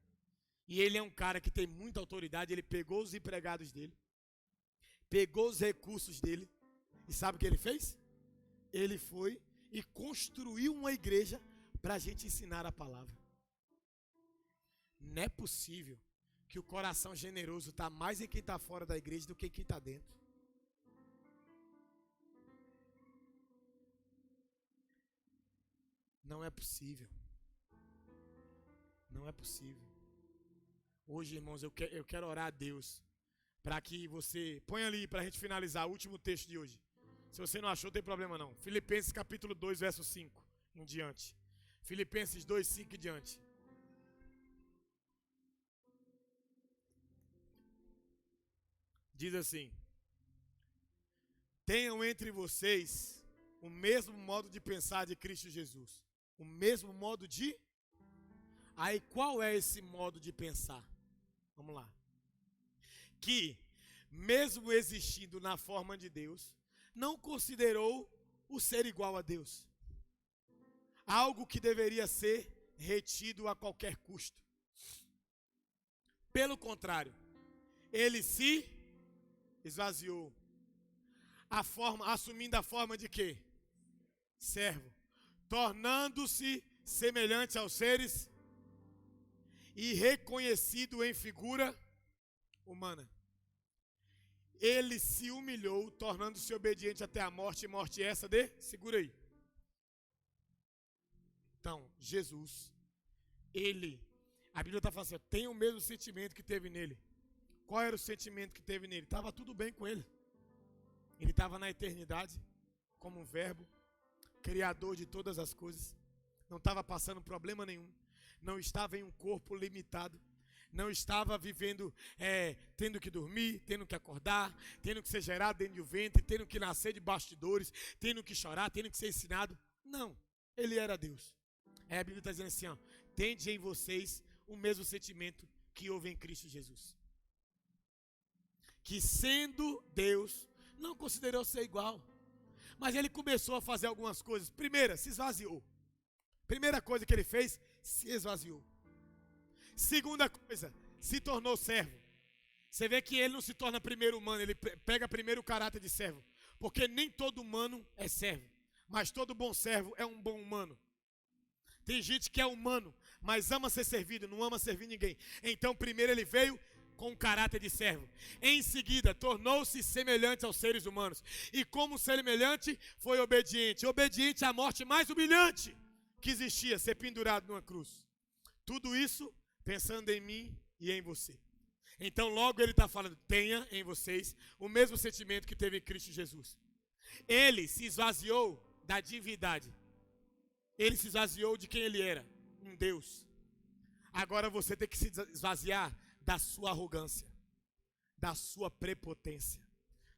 E ele é um cara que tem muita autoridade. Ele pegou os empregados dele, pegou os recursos dele, e sabe o que ele fez? Ele foi e construiu uma igreja para a gente ensinar a palavra. Não é possível que o coração generoso está mais em quem está fora da igreja do que em quem está dentro. Não é possível. Não é possível. Hoje, irmãos, eu quero orar a Deus para que você... Põe ali para a gente finalizar o último texto de hoje. Se você não achou, não tem problema não. Filipenses capítulo 2, verso 5 em diante. Filipenses 2, 5 em diante. Diz assim: tenham entre vocês o mesmo modo de pensar de Cristo Jesus. O mesmo modo de... Aí qual é esse modo de pensar? Vamos lá. Que, mesmo existindo na forma de Deus, não considerou o ser igual a Deus algo que deveria ser retido a qualquer custo. Pelo contrário, ele se esvaziou, assumindo a forma de quê? Servo, tornando-se semelhante aos seres e reconhecido em figura humana. Ele se humilhou, tornando-se obediente até a morte, e morte essa de... Segura aí. Então, Jesus, a Bíblia está falando assim, tem o mesmo sentimento que teve nele. Qual era o sentimento que teve nele? Estava tudo bem com ele. Ele estava na eternidade, como um verbo, criador de todas as coisas. Não estava passando problema nenhum. não estava em um corpo limitado, não estava vivendo, tendo que dormir, tendo que acordar, tendo que ser gerado dentro de um ventre, tendo que nascer de bastidores, tendo que chorar, tendo que ser ensinado. Não, ele era Deus. A Bíblia está dizendo assim, ó, tende em vocês o mesmo sentimento que houve em Cristo Jesus. Que sendo Deus, não considerou ser igual. Mas ele começou a fazer algumas coisas. Primeira, se esvaziou. Primeira coisa que ele fez, se esvaziou. Segunda coisa, se tornou servo. Você vê que ele não se torna primeiro humano, ele pega primeiro o caráter de servo. Porque nem todo humano é servo, mas todo bom servo é um bom humano. Tem gente que é humano, mas ama ser servido, não ama servir ninguém. Então primeiro ele veio com o caráter de servo. Em seguida, tornou-se semelhante aos seres humanos. E como semelhante, foi obediente. Obediente à morte mais humilhante que existia, ser pendurado numa cruz. Tudo isso pensando em mim e em você. Então logo ele está falando, tenha em vocês o mesmo sentimento que teve em Cristo Jesus. Ele se esvaziou da divindade. Ele se esvaziou de quem ele era, um Deus. Agora você tem que se esvaziar da sua arrogância, da sua prepotência,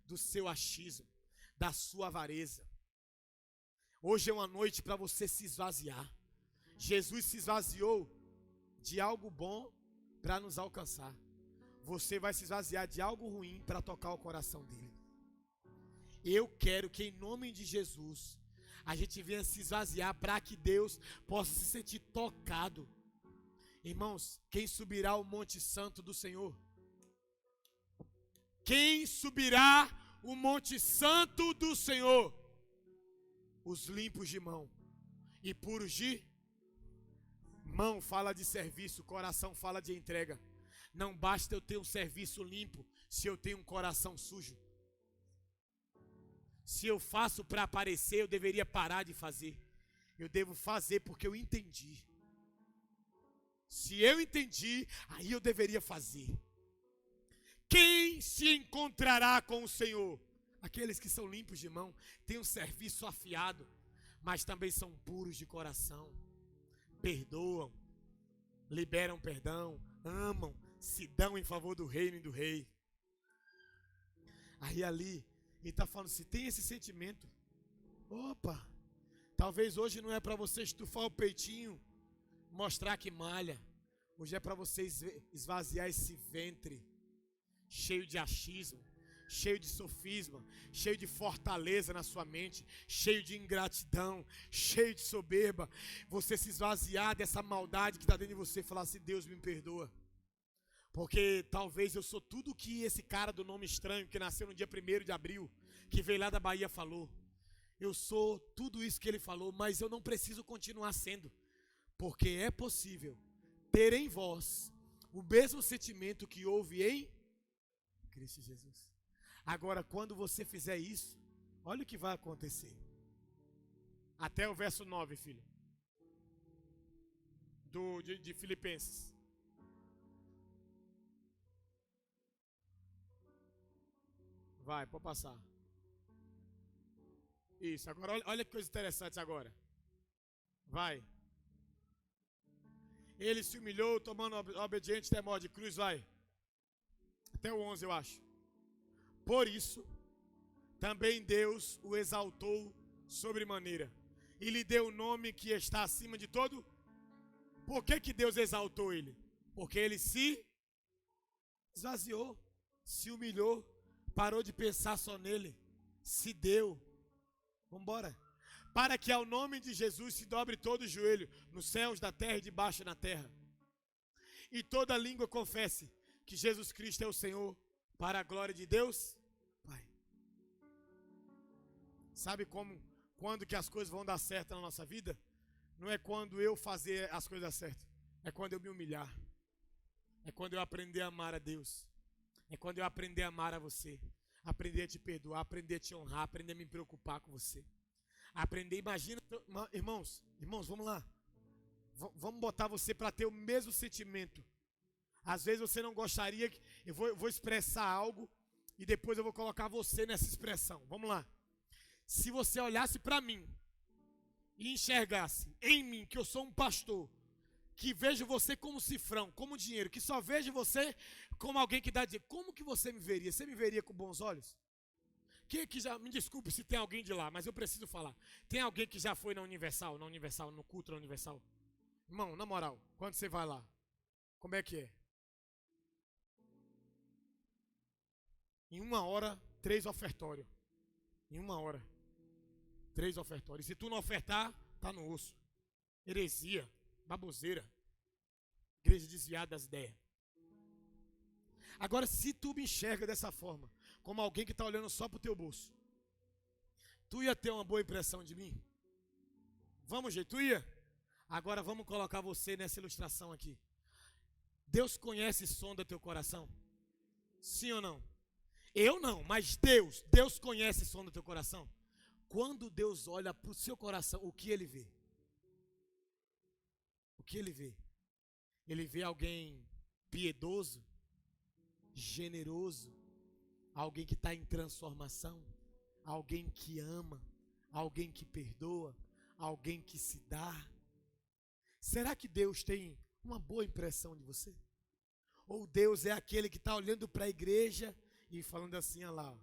do seu achismo, da sua avareza. Hoje é uma noite para você se esvaziar. Jesus se esvaziou de algo bom para nos alcançar. Você vai se esvaziar de algo ruim para tocar o coração dele. Eu quero que em nome de Jesus a gente venha se esvaziar para que Deus possa se sentir tocado. Irmãos, quem subirá ao Monte Santo do Senhor? Quem subirá o Monte Santo do Senhor? Os limpos de mão e puros de mão. Fala de serviço, coração fala de entrega. Não basta eu ter um serviço limpo se eu tenho um coração sujo. Se eu faço para aparecer, eu deveria parar de fazer. Eu devo fazer porque eu entendi. Se eu entendi, aí eu deveria fazer. Quem se encontrará com o Senhor? Aqueles que são limpos de mão, têm um serviço afiado, mas também são puros de coração. Perdoam, liberam perdão, amam, se dão em favor do reino e do rei. Aí ali, ele está falando, se tem esse sentimento, opa, talvez hoje não é para você estufar o peitinho, mostrar que malha. Hoje é para você esvaziar esse ventre, cheio de achismo, cheio de sofisma, cheio de fortaleza na sua mente, cheio de ingratidão, cheio de soberba. Você se esvaziar dessa maldade que está dentro de você e falar assim, Deus me perdoa. Porque talvez eu sou tudo que esse cara do nome estranho, que nasceu no dia 1º de abril, que veio lá da Bahia, falou. Eu sou tudo isso que ele falou, mas eu não preciso continuar sendo. Porque é possível ter em vós o mesmo sentimento que houve em Cristo Jesus. Agora, quando você fizer isso, olha o que vai acontecer. Até o verso 9, filho. De Filipenses. Vai, pode passar. Isso, agora olha que coisa interessante agora. Vai. Ele se humilhou, tomando obediente até morte de cruz, vai. Até o 11, eu acho. Por isso, também Deus o exaltou sobremaneira e lhe deu o nome que está acima de todo. Por que Deus exaltou ele? Porque ele se esvaziou, se humilhou, parou de pensar só nele, se deu. Vamos embora. Para que ao nome de Jesus se dobre todo o joelho, nos céus, da terra e debaixo da terra. E toda língua confesse que Jesus Cristo é o Senhor, para a glória de Deus Pai. Sabe quando que as coisas vão dar certo na nossa vida? Não é quando eu fazer as coisas certas, é quando eu me humilhar. É quando eu aprender a amar a Deus. É quando eu aprender a amar a você. Aprender a te perdoar, aprender a te honrar, aprender a me preocupar com você. Aprender, imagina, irmãos, vamos lá. Vamos botar você para ter o mesmo sentimento. Às vezes você não gostaria, eu vou expressar algo e depois eu vou colocar você nessa expressão. Vamos lá. Se você olhasse para mim e enxergasse em mim que eu sou um pastor, que vejo você como cifrão, como dinheiro, que só vejo você como alguém que dá dinheiro, como que você me veria? Você me veria com bons olhos? Quem que já, me desculpe se tem alguém de lá, mas eu preciso falar. Tem alguém que já foi na Universal, no culto da Universal? Irmão, na moral, quando você vai lá, como é que é? Em 1 hora, 3 ofertórios. Em 1 hora, 3 ofertórios. Se tu não ofertar, tá no osso. Heresia, baboseira, igreja desviada das ideias. Agora, se tu me enxerga dessa forma, como alguém que está olhando só para o teu bolso, tu ia ter uma boa impressão de mim? Vamos, gente, tu ia? Agora vamos colocar você nessa ilustração aqui. Deus conhece e sonda teu coração? Sim ou não? Eu não, mas Deus conhece e sonda teu coração? Quando Deus olha para o seu coração, o que Ele vê? O que Ele vê? Ele vê alguém piedoso, generoso, alguém que está em transformação, alguém que ama, alguém que perdoa, alguém que se dá. Será que Deus tem uma boa impressão de você? Ou Deus é aquele que está olhando para a igreja e falando assim, olha lá,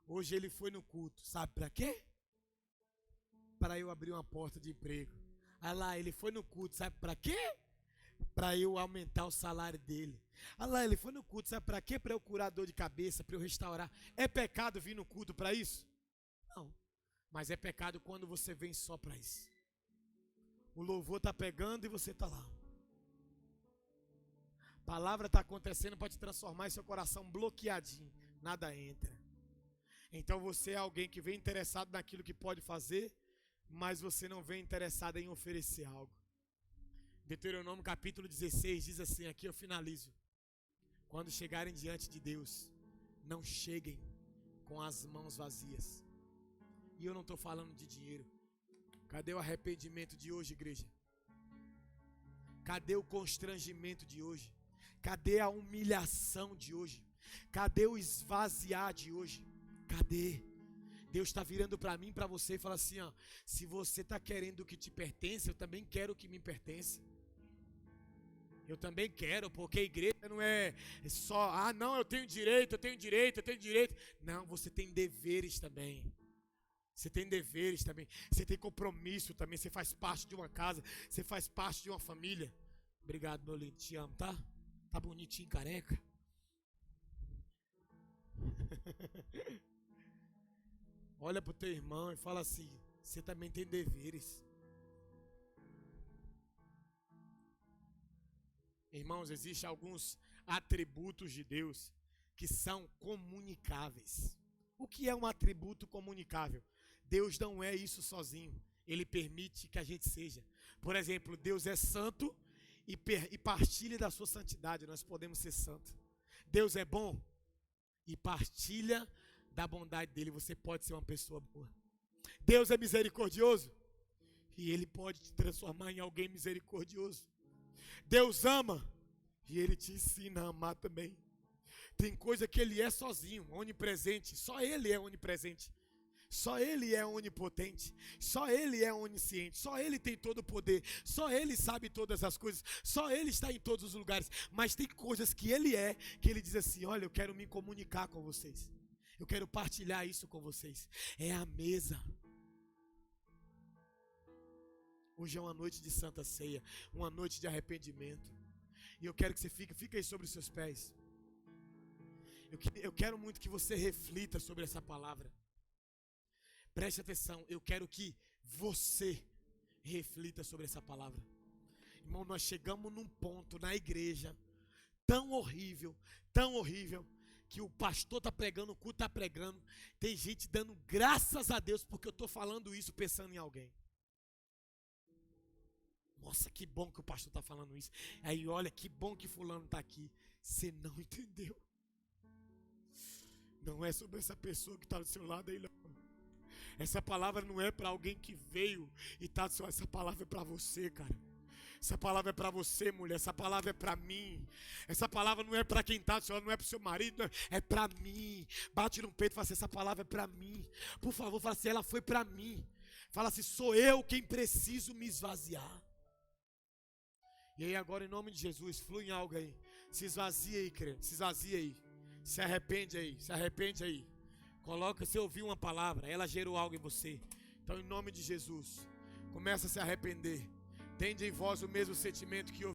hoje ele foi no culto, sabe para quê? Para eu abrir uma porta de emprego. Olha lá, ele foi no culto, sabe para quê? Para eu aumentar o salário dele. Olha lá, ele foi no culto, sabe para quê? Para eu curar a dor de cabeça, para eu restaurar. É pecado vir no culto para isso? Não, mas é pecado quando você vem só para isso. O louvor está pegando e você está lá. A palavra está acontecendo para te transformar em seu coração bloqueadinho. Nada entra. Então você é alguém que vem interessado naquilo que pode fazer, mas você não vem interessado em oferecer algo. Deuteronômio capítulo 16 diz assim, aqui eu finalizo. Quando chegarem diante de Deus, não cheguem com as mãos vazias. E eu não estou falando de dinheiro. Cadê o arrependimento de hoje, igreja? Cadê o constrangimento de hoje? Cadê a humilhação de hoje? Cadê o esvaziar de hoje? Cadê? Deus está virando para mim, para você e fala assim, ó, se você está querendo o que te pertence, eu também quero o que me pertence. Eu também quero, porque a igreja não é só, não, eu tenho direito. Não, você tem deveres também. Você tem deveres também. Você tem compromisso também. Você faz parte de uma casa. Você faz parte de uma família. Obrigado, meu lindo. Te amo, tá? Tá bonitinho, careca. Olha pro teu irmão e fala assim, você também tem deveres. Irmãos, existem alguns atributos de Deus que são comunicáveis. O que é um atributo comunicável? Deus não é isso sozinho. Ele permite que a gente seja. Por exemplo, Deus é santo e partilha da sua santidade. Nós podemos ser santos. Deus é bom e partilha da bondade dele. Você pode ser uma pessoa boa. Deus é misericordioso e ele pode te transformar em alguém misericordioso. Deus ama e ele te ensina a amar também. Tem coisa que ele é sozinho, onipresente. Só ele é onipresente. Só ele é onipotente. Só ele é onisciente. Só ele tem todo o poder. Só ele sabe todas as coisas. Só ele está em todos os lugares. Mas tem coisas que ele é, que ele diz assim, olha, eu quero me comunicar com vocês. Eu quero partilhar isso com vocês. É a mesa. Hoje é uma noite de santa ceia. Uma noite de arrependimento. E eu quero que você fique aí sobre os seus pés. Eu quero muito que você reflita sobre essa palavra. Preste atenção, eu quero que você reflita sobre essa palavra. Irmão, nós chegamos num ponto na igreja tão horrível, que o pastor está pregando, o culto está pregando. Tem gente dando graças a Deus porque eu estou falando isso pensando em alguém. Nossa, que bom que o pastor está falando isso. Aí olha, que bom que fulano está aqui. Você não entendeu. Não é sobre essa pessoa que está do seu lado aí, não. Essa palavra não é para alguém que veio e está do seu lado. Essa palavra é para você, cara. Essa palavra é para você, mulher. Essa palavra é para mim. Essa palavra não é para quem está do seu lado, não é para o seu marido, não. É para mim. Bate no peito e fala assim, essa palavra é para mim. Por favor, fala assim, ela foi para mim. Fala assim, sou eu quem preciso me esvaziar. E aí agora, em nome de Jesus, flui em algo aí. Se esvazia aí, crente. Se esvazia aí. Se arrepende aí. Se arrepende aí. Coloca, você ouviu uma palavra, ela gerou algo em você. Então, em nome de Jesus, começa a se arrepender. Tende em vós o mesmo sentimento que eu